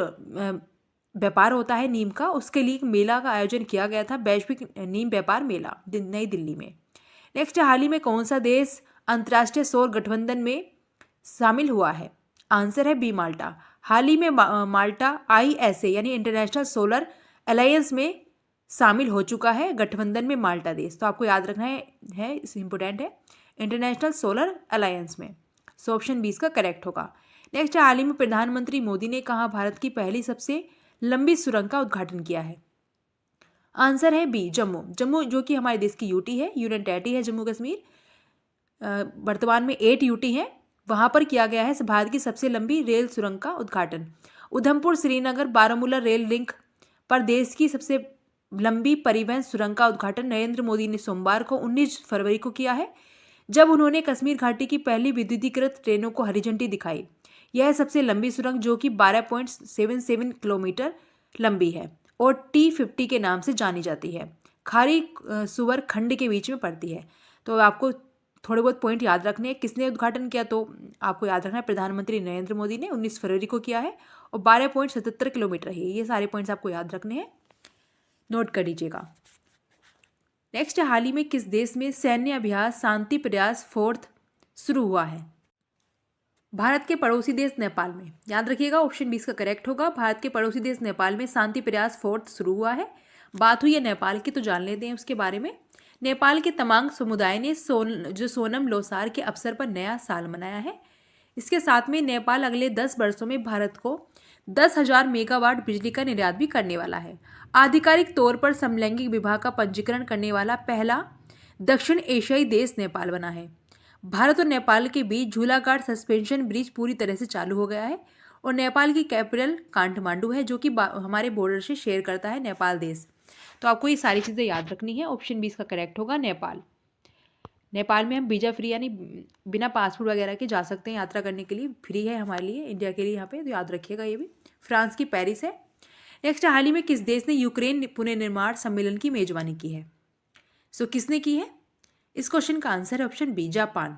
व्यापार होता है नीम का, उसके लिए एक मेला का आयोजन किया गया था, वैश्विक नीम व्यापार मेला नई दिल्ली में। नेक्स्ट, हाल ही में कौन सा देश अंतर्राष्ट्रीय सौर गठबंधन में शामिल हुआ है? आंसर है बी, माल्टा। हाल ही में माल्टा ISA यानी इंटरनेशनल सोलर अलायंस में शामिल हो चुका है, गठबंधन में माल्टा देश। तो आपको याद रखना है इंपॉर्टेंट है, इंटरनेशनल सोलर अलायंस में। सो ऑप्शन 20 का करेक्ट होगा। नेक्स्ट, हाल ही में प्रधानमंत्री मोदी ने कहा भारत की पहली सबसे लंबी सुरंग का उद्घाटन किया है? आंसर है बी, जम्मू जो कि हमारे देश की यूटी है, यूनियन टेरिटरी है जम्मू कश्मीर, वर्तमान में 8 यूटी है, वहां पर किया गया है भारत की सबसे लंबी रेल सुरंग का उद्घाटन। उधमपुर श्रीनगर बारामूला रेल लिंक पर देश की सबसे लंबी परिवहन सुरंग का उद्घाटन नरेंद्र मोदी ने सोमवार को 19 फरवरी को किया है, जब उन्होंने कश्मीर घाटी की पहली विद्युतीकृत ट्रेनों को हरी झंडी दिखाई। यह सबसे लंबी सुरंग जो कि 12.77 किलोमीटर लंबी है और T50 के नाम से जानी जाती है, खारी सुवर खंड के बीच में पड़ती है। तो आपको थोड़े बहुत पॉइंट याद रखने हैं, किसने उद्घाटन किया? तो आपको याद रखना है प्रधानमंत्री नरेंद्र मोदी ने 19 फरवरी को किया है और 12.77 किलोमीटर है। ये सारे पॉइंट्स आपको याद रखने हैं, नोट कर लीजिएगा। नेक्स्ट, हाल ही में किस देश में सैन्य अभ्यास शांति प्रयास 4 शुरू हुआ है? भारत के पड़ोसी देश नेपाल में। याद रखिएगा, ऑप्शन 20 का करेक्ट होगा, भारत के पड़ोसी देश नेपाल में शांति प्रयास 4 शुरू हुआ है। बात हुई है नेपाल की, तो जान लेते हैं उसके बारे में। नेपाल के तमांग समुदाय ने सोनम लोसार के अवसर पर नया साल मनाया है। इसके साथ में नेपाल अगले 10 वर्षों में भारत को 10,000 मेगावाट बिजली का निर्यात भी करने वाला है। आधिकारिक तौर पर समलैंगिक विवाह का पंजीकरण करने वाला पहला दक्षिण एशियाई देश नेपाल बना है। भारत और नेपाल के बीच झूलाघाट सस्पेंशन ब्रिज पूरी तरह से चालू हो गया है और नेपाल की कैपिटल काठमांडू है, जो कि हमारे बॉर्डर से शेयर करता है नेपाल देश। तो आपको ये सारी चीज़ें याद रखनी है, ऑप्शन 20 का करेक्ट होगा नेपाल। नेपाल में हम वीजा फ्री यानी बिना पासपोर्ट वगैरह के जा सकते हैं, यात्रा करने के लिए फ्री है हमारे लिए, इंडिया के लिए यहाँ पे, तो याद रखिएगा ये भी। फ्रांस की पेरिस है। नेक्स्ट, हाल ही में किस देश ने यूक्रेन पुनर्निर्माण सम्मेलन की मेजबानी की है? सो किसने की है? इस क्वेश्चन का आंसर है ऑप्शन बी, जापान।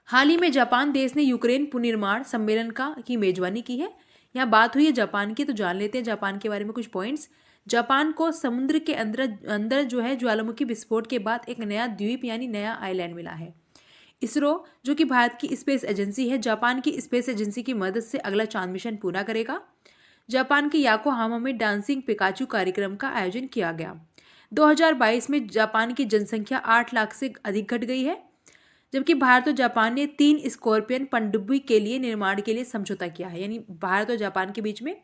हाल ही में जापान देश ने यूक्रेन पुनर्निर्माण सम्मेलन की मेजबानी की है। यहाँ बात हुई है जापान की, तो जान लेते हैं जापान के बारे में कुछ पॉइंट्स। जापान को समुद्र के अंदर जो है ज्वालामुखी विस्फोट के बाद एक नया द्वीप यानी नया आइलैंड मिला है। इसरो जो कि भारत की स्पेस एजेंसी है, जापान की स्पेस एजेंसी की मदद से अगला चांद मिशन पूरा करेगा। जापान के योकोहामा में डांसिंग पिकाचू कार्यक्रम का आयोजन किया गया। 2022 में जापान की जनसंख्या 8 लाख से अधिक घट गई है, जबकि भारत और जापान ने 3 स्कॉर्पियन पनडुब्बी के लिए निर्माण के लिए समझौता किया है। यानी भारत और जापान के बीच में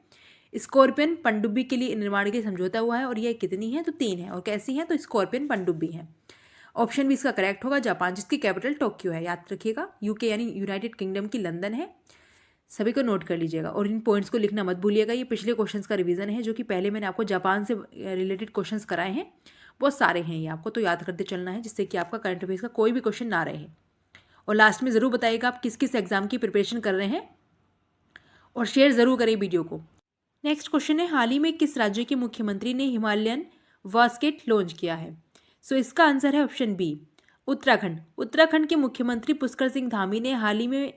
स्कॉर्पियन पनडुब्बी के लिए निर्माण के लिए समझौता हुआ है, और यह कितनी है? तो 3 है। और कैसी है? तो स्कॉर्पियन पनडुब्बी है। ऑप्शन भी इसका करेक्ट होगा, जापान, जिसकी कैपिटल टोक्यो है। याद रखिएगा, यूके यानी यूनाइटेड किंगडम की लंदन है। सभी को नोट कर लीजिएगा और इन पॉइंट्स को लिखना मत भूलिएगा। ये पिछले क्वेश्चंस का रिवीजन है, जो कि पहले मैंने आपको जापान से रिलेटेड क्वेश्चंस कराए हैं, बहुत सारे हैं, ये आपको तो याद करते चलना है, जिससे कि आपका करंट अफेयर्स का कोई भी क्वेश्चन ना रहे। और लास्ट में ज़रूर बताइएगा आप किस किस एग्जाम की प्रिपरेशन कर रहे हैं, और शेयर ज़रूर करें वीडियो को। नेक्स्ट क्वेश्चन है, हाल ही में किस राज्य के मुख्यमंत्री ने हिमालयन बास्केट लॉन्च किया है? सो इसका आंसर है ऑप्शन बी, उत्तराखंड। उत्तराखंड के मुख्यमंत्री पुष्कर सिंह धामी ने हाल ही में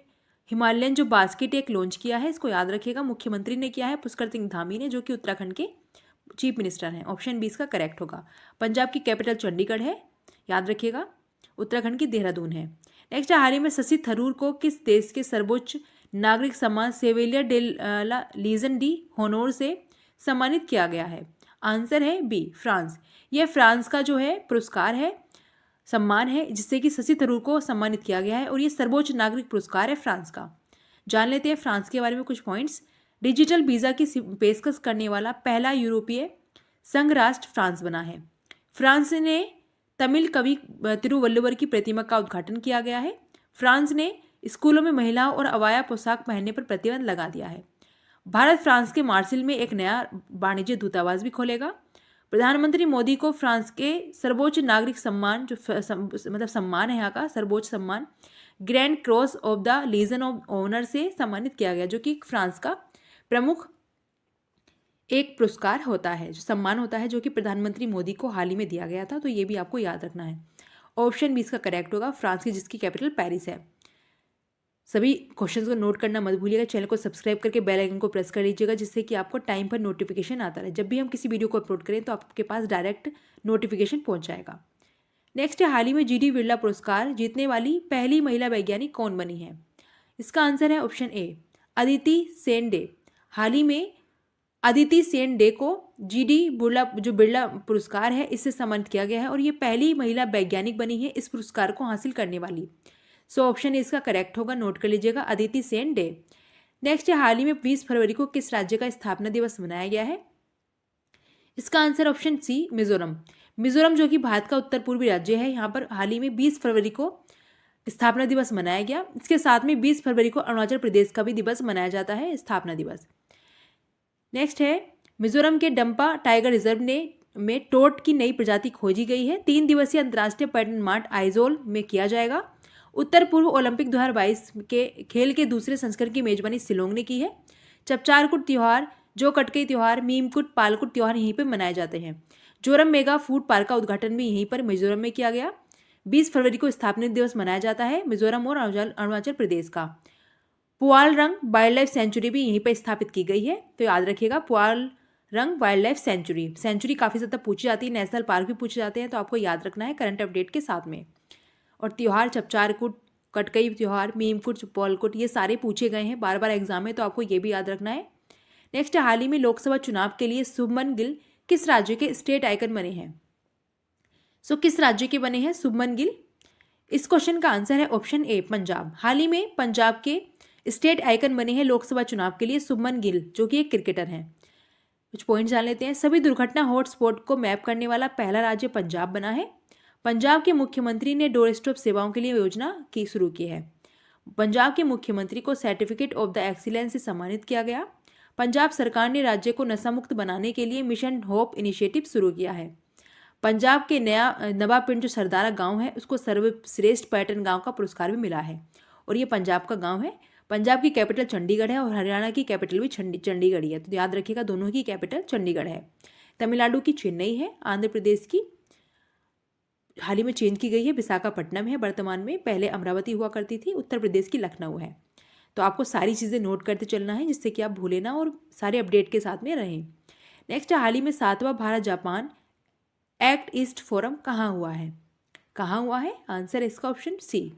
हिमालयन जो बास्केट एक लॉन्च किया है। इसको याद रखिएगा, मुख्यमंत्री ने किया है पुष्कर सिंह धामी ने, जो कि उत्तराखंड के चीफ मिनिस्टर हैं। ऑप्शन 20 का करेक्ट होगा। पंजाब की कैपिटल चंडीगढ़ है, याद रखिएगा। उत्तराखंड की देहरादून है। नेक्स्ट, हाल ही में शशि थरूर को किस देश के सर्वोच्च नागरिक सम्मान सेवेलियर डे लीजन डी होनोर से सम्मानित किया गया है? आंसर है बी फ्रांस। यह फ्रांस का जो है पुरस्कार है, सम्मान है, जिससे कि शशि थरूर को सम्मानित किया गया है और ये सर्वोच्च नागरिक पुरस्कार है फ्रांस का। जान लेते हैं फ्रांस के बारे में कुछ पॉइंट्स। डिजिटल वीज़ा की पेशकश करने वाला पहला यूरोपीय संघ राष्ट्र फ्रांस बना है। फ्रांस ने तमिल कवि तिरुवल्लुवर की प्रतिमा का उद्घाटन किया गया है। फ्रांस ने स्कूलों में महिलाओं और अवाया पोशाक पहनने पर प्रतिबंध लगा दिया है। भारत फ्रांस के मार्सिल में एक नया वाणिज्य दूतावास भी खोलेगा। प्रधानमंत्री मोदी को फ्रांस के सर्वोच्च नागरिक सम्मान जो मतलब सम्मान है यहाँ का सर्वोच्च सम्मान Grand Cross of the Legion of Honour से सम्मानित किया गया, जो कि फ्रांस का प्रमुख एक पुरस्कार होता है, जो सम्मान होता है, जो कि प्रधानमंत्री मोदी को हाल ही में दिया गया था। तो ये भी आपको याद रखना है। ऑप्शन बी इसका करेक्ट होगा, फ्रांस की जिसकी कैपिटल पेरिस है। सभी क्वेश्चंस को नोट करना मत भूलिएगा। चैनल को सब्सक्राइब करके बेल आइकन को प्रेस कर लीजिएगा, जिससे कि आपको टाइम पर नोटिफिकेशन आता रहे। जब भी हम किसी वीडियो को अपलोड करें तो आपके पास डायरेक्ट नोटिफिकेशन पहुंच जाएगा। नेक्स्ट है, हाल ही में जी.डी. बिरला पुरस्कार जीतने वाली पहली महिला वैज्ञानिक कौन बनी है? इसका आंसर है ऑप्शन ए अदिति सेन डे। हाल ही में अदिति सेन डे को जी.डी. बिरला पुरस्कार है, इससे सम्मानित किया गया है और ये पहली महिला वैज्ञानिक बनी है इस पुरस्कार को हासिल करने वाली। सो ऑप्शन इसका करेक्ट होगा, नोट कर लीजिएगा, अदिति सेन डे। नेक्स्ट है, हाल ही में 20 फरवरी को किस राज्य का स्थापना दिवस मनाया गया है? इसका answer option C Mizoram. Mizoram जो कि भारत का उत्तर पूर्वी राज्य है, यहाँ पर हाल ही में 20 फरवरी को स्थापना दिवस मनाया गया। इसके साथ में 20 फरवरी को अरुणाचल प्रदेश का भी दिवस मनाया जाता है, स्थापना दिवस। नेक्स्ट है, मिजोरम के डंपा टाइगर रिजर्व में टोट की नई प्रजाति खोजी गई है। 3 दिवसीय अंतर्राष्ट्रीय पर्यटन मार्ट आइजोल में किया जाएगा। उत्तर पूर्व ओलंपिक 2022 के खेल के दूसरे संस्करण की मेजबानी शिलोंग ने की है। चपचारकुट त्यौहार, जो कटकई त्यौहार, मीमकुट, पालकुट त्यौहार यहीं पर मनाए जाते हैं। जोरम मेगा फूड पार्क का उद्घाटन भी यहीं पर मिजोरम में किया गया। 20 फरवरी को स्थापना दिवस मनाया जाता है मिजोरम और अरुणाचल प्रदेश का। पुआलरंग वाइल्ड लाइफ सेंचुरी भी यहीं पर स्थापित की गई है, तो याद रखिएगा पुआलरंग वाइल्ड लाइफ सेंचुरी काफ़ी ज़्यादा पूछी जाती है, नेशनल पार्क भी पूछे जाते हैं, तो आपको याद रखना है करंट अपडेट के साथ में। और त्यौहार चपचारकुट, कटकई त्यौहार, मीमकुट, पालकुट, ये सारे पूछे गए हैं बार बार एग्जाम में, तो आपको ये भी याद रखना है। नेक्स्ट, हाल ही में लोकसभा चुनाव के लिए शुभमन गिल किस राज्य के स्टेट आइकन बने हैं? सो किस राज्य के बने हैं शुभमन गिल? इस क्वेश्चन का आंसर है ऑप्शन ए पंजाब। हाल ही में पंजाब के स्टेट आइकन बने हैं लोकसभा चुनाव के लिए शुभमन गिल, जो कि एक क्रिकेटर हैं। कुछ पॉइंट जान लेते हैं। सभी दुर्घटना हॉटस्पॉट को मैप करने वाला पहला राज्य पंजाब बना है। पंजाब के मुख्यमंत्री ने डोर स्टॉप सेवाओं के लिए योजना की शुरू की है। पंजाब के मुख्यमंत्री को सर्टिफिकेट ऑफ द एक्सीलेंस से सम्मानित किया गया। पंजाब सरकार ने राज्य को नशामुक्त बनाने के लिए मिशन होप इनिशिएटिव शुरू किया है। पंजाब के नवा पिंड जो सरदारा गांव है, उसको सर्वश्रेष्ठ पर्यटन गांव का पुरस्कार भी मिला है और ये पंजाब का गांव है। पंजाब की कैपिटल चंडीगढ़ है और हरियाणा की कैपिटल भी चंडीगढ़ ही है, तो याद रखिएगा दोनों की कैपिटल चंडीगढ़ है। तमिलनाडु की चेन्नई है। आंध्र प्रदेश की हाल ही में चेंज की गई है, विशाखापट्टनम है वर्तमान में, पहले अमरावती हुआ करती थी। उत्तर प्रदेश की लखनऊ है। तो आपको सारी चीज़ें नोट करते चलना है, जिससे कि आप भूलें ना और सारे अपडेट के साथ में रहें। नेक्स्ट, हाल ही में 7वां Bharat Japan act east forum कहाँ हुआ है? कहाँ हुआ है? आंसर है इसका ऑप्शन सी।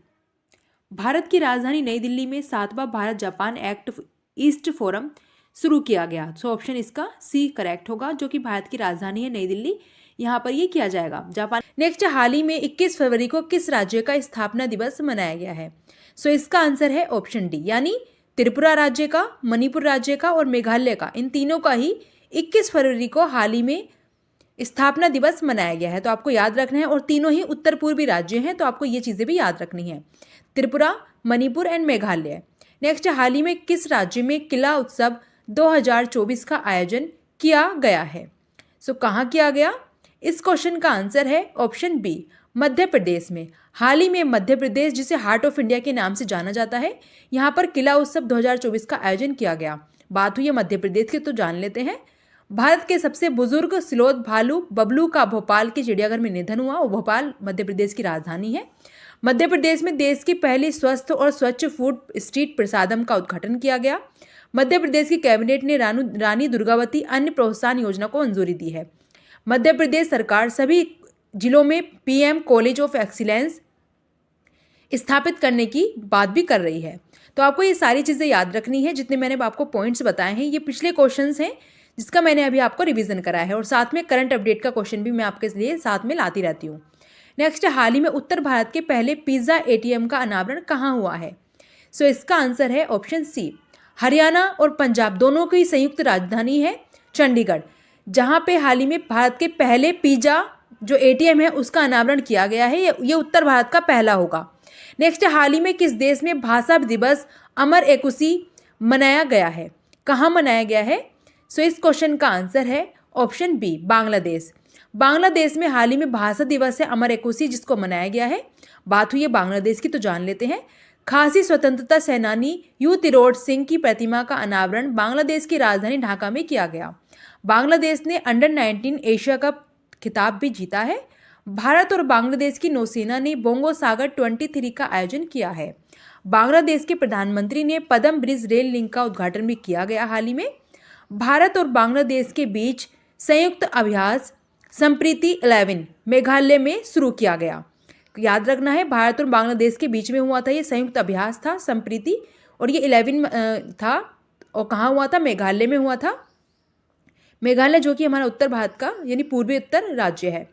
भारत की राजधानी नई दिल्ली में 7वां Bharat Japan act east forum शुरू किया गया। सो ऑप्शन इसका सी करेक्ट होगा, जो कि भारत की राजधानी है नई दिल्ली, यहाँ पर ये किया जाएगा जापान। नेक्स्ट, हाल ही में 21 फरवरी को किस राज्य का स्थापना दिवस मनाया गया है? सो इसका आंसर है ऑप्शन डी, यानी त्रिपुरा राज्य का, मणिपुर राज्य का और मेघालय का, इन तीनों का ही 21 फरवरी को हाल ही में स्थापना दिवस मनाया गया है। तो आपको याद रखना है, और तीनों ही उत्तर पूर्वी राज्य हैं, तो आपको ये चीज़ें भी याद रखनी है, त्रिपुरा, मणिपुर एंड मेघालय। नेक्स्ट, हाल ही में किस राज्य में किला उत्सव 2024 का आयोजन किया गया है? सो कहाँ किया गया? इस क्वेश्चन का आंसर है ऑप्शन बी, मध्य प्रदेश में। हाल ही में मध्य प्रदेश, जिसे हार्ट ऑफ इंडिया के नाम से जाना जाता है, यहाँ पर किला उत्सव 2024 का आयोजन किया गया। बात हुई है मध्य प्रदेश की, तो जान लेते हैं। भारत के सबसे बुजुर्ग स्लोथ भालू बबलू का भोपाल के चिड़ियाघर में निधन हुआ, और भोपाल मध्य प्रदेश की राजधानी है। मध्य प्रदेश में देश की पहली स्वस्थ और स्वच्छ फूड स्ट्रीट प्रसादम का उद्घाटन किया गया। मध्य प्रदेश की कैबिनेट ने रानी दुर्गावती अन्न प्रोत्साहन योजना को मंजूरी दी है। मध्य प्रदेश सरकार सभी जिलों में पीएम कॉलेज ऑफ एक्सीलेंस स्थापित करने की बात भी कर रही है। तो आपको ये सारी चीज़ें याद रखनी है, जितने मैंने आपको पॉइंट्स बताए हैं, ये पिछले क्वेश्चंस हैं जिसका मैंने अभी आपको रिवीजन कराया है, और साथ में करंट अपडेट का क्वेश्चन भी मैं आपके लिए साथ में लाती रहती हूँ। नेक्स्ट, हाल ही में उत्तर भारत के पहले पिज्ज़ा ATM का अनावरण कहाँ हुआ है? सो इसका आंसर है ऑप्शन सी, हरियाणा और पंजाब दोनों की संयुक्त राजधानी है चंडीगढ़, जहाँ पे हाल ही में भारत के पहले पिज्ज़ा जो ATM है उसका अनावरण किया गया है। ये उत्तर भारत का पहला होगा। नेक्स्ट, हाल ही में किस देश में भाषा दिवस अमर एकुशे मनाया गया है? कहाँ मनाया गया है? सो इस क्वेश्चन का आंसर है ऑप्शन बी, बांग्लादेश। बांग्लादेश में हाल ही में भाषा दिवस है अमर एकुशे, जिसको मनाया गया है। बात हुई है बांग्लादेश की, तो जान लेते हैं। खासी स्वतंत्रता सेनानी यू तिरोड़ सिंह की प्रतिमा का अनावरण बांग्लादेश की राजधानी ढाका में किया गया। बांग्लादेश ने अंडर-19 एशिया कप खिताब भी जीता है। भारत और बांग्लादेश की नौसेना ने बोंगो सागर 23 का आयोजन किया है। बांग्लादेश के प्रधानमंत्री ने पदम ब्रिज रेल लिंक का उद्घाटन भी किया गया हाल ही में। भारत और बांग्लादेश के बीच संयुक्त अभ्यास संप्रीति 11 मेघालय में शुरू किया गया। याद रखना है, भारत और बांग्लादेश के बीच में हुआ था ये संयुक्त अभ्यास था संप्रीति, और ये 11 था, और कहाँ हुआ था? मेघालय में हुआ था। मेघालय जो कि हमारा उत्तर भारत का यानी पूर्वी उत्तर राज्य है।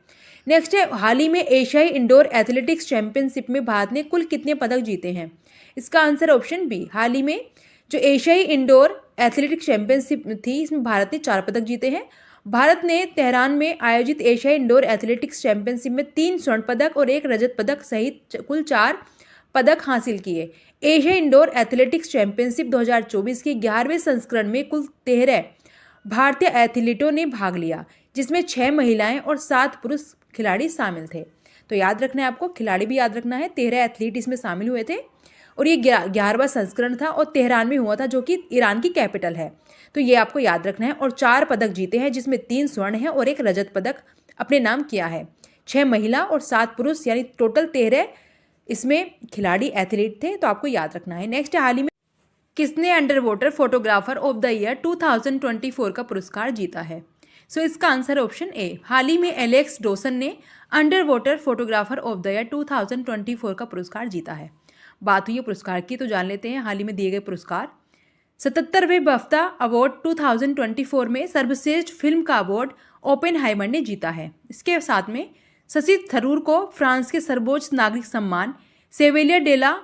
नेक्स्ट है, हाल ही में एशियाई इंडोर एथलेटिक्स चैंपियनशिप में भारत ने कुल कितने पदक जीते हैं? इसका आंसर ऑप्शन बी, हाल ही में जो एशियाई इंडोर एथलेटिक्स चैंपियनशिप थी इसमें भारत ने 4 पदक जीते हैं। भारत ने तेहरान में आयोजित एशियाई इंडोर एथलेटिक्स चैंपियनशिप में 3 स्वर्ण पदक और 1 रजत पदक सहित कुल 4 पदक हासिल किए। एशियाई इंडोर एथलेटिक्स चैंपियनशिप 2024 के 11वें संस्करण में कुल 13 भारतीय एथलीटों ने भाग लिया, जिसमें 6 महिलाएं और 7 पुरुष खिलाड़ी शामिल थे। तो याद रखना है आपको, खिलाड़ी भी याद रखना है। 13 एथलीट इसमें शामिल हुए थे, और ये 11वां संस्करण था और तेहरान में हुआ था, जो कि ईरान की कैपिटल है। तो ये आपको याद रखना है। और 4 पदक जीते हैं, जिसमें 3 स्वर्ण हैं और 1 रजत पदक अपने नाम किया है। 6 महिला और 7 पुरुष, यानी टोटल 13 इसमें खिलाड़ी एथलीट थे। तो आपको याद रखना है। नेक्स्ट, हाल ही में किसने under water photographer of the year 2024 का पुरस्कार जीता है? सो इसका आंसर ऑप्शन ए, हाल ही में एलेक्स डोसन ने under water photographer of the year 2024 का पुरस्कार जीता है। बात हुई है पुरस्कार की, तो जान लेते हैं हाल ही में दिए गए पुरस्कार। 77वें बाफ्टा अवार्ड 2024 में सर्वश्रेष्ठ फिल्म का अवार्ड ओपेनहाइमर ने जीता है। इसके साथ में शशि थरूर को फ्रांस के सर्वोच्च नागरिक सम्मान सेवेलियर डेला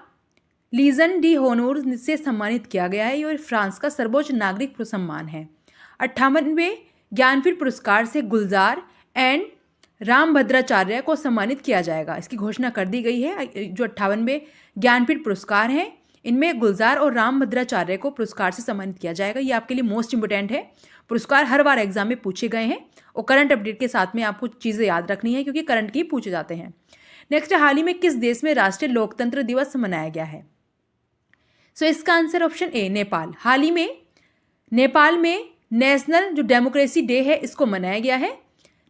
लीजन डी होनोर से सम्मानित किया गया है। ये फ्रांस का सर्वोच्च नागरिक सम्मान है। 58वें ज्ञानपीठ पुरस्कार से गुलजार एंड रामभद्राचार्य को सम्मानित किया जाएगा। इसकी घोषणा कर दी गई है। जो 58वें ज्ञानपीठ पुरस्कार हैं, इनमें गुलजार और रामभद्राचार्य को पुरस्कार से सम्मानित किया जाएगा। ये आपके लिए मोस्ट इंपोर्टेंट है। पुरस्कार हर बार एग्जाम में पूछे गए हैं, और करंट अपडेट के साथ में आपको चीज़ें याद रखनी है, क्योंकि करंट की पूछे जाते हैं। नेक्स्ट, हाल ही में किस देश में राष्ट्रीय लोकतंत्र दिवस मनाया गया है? सो इसका आंसर ऑप्शन ए, नेपाल। हाल ही में नेपाल में नेशनल जो डेमोक्रेसी डे है इसको मनाया गया है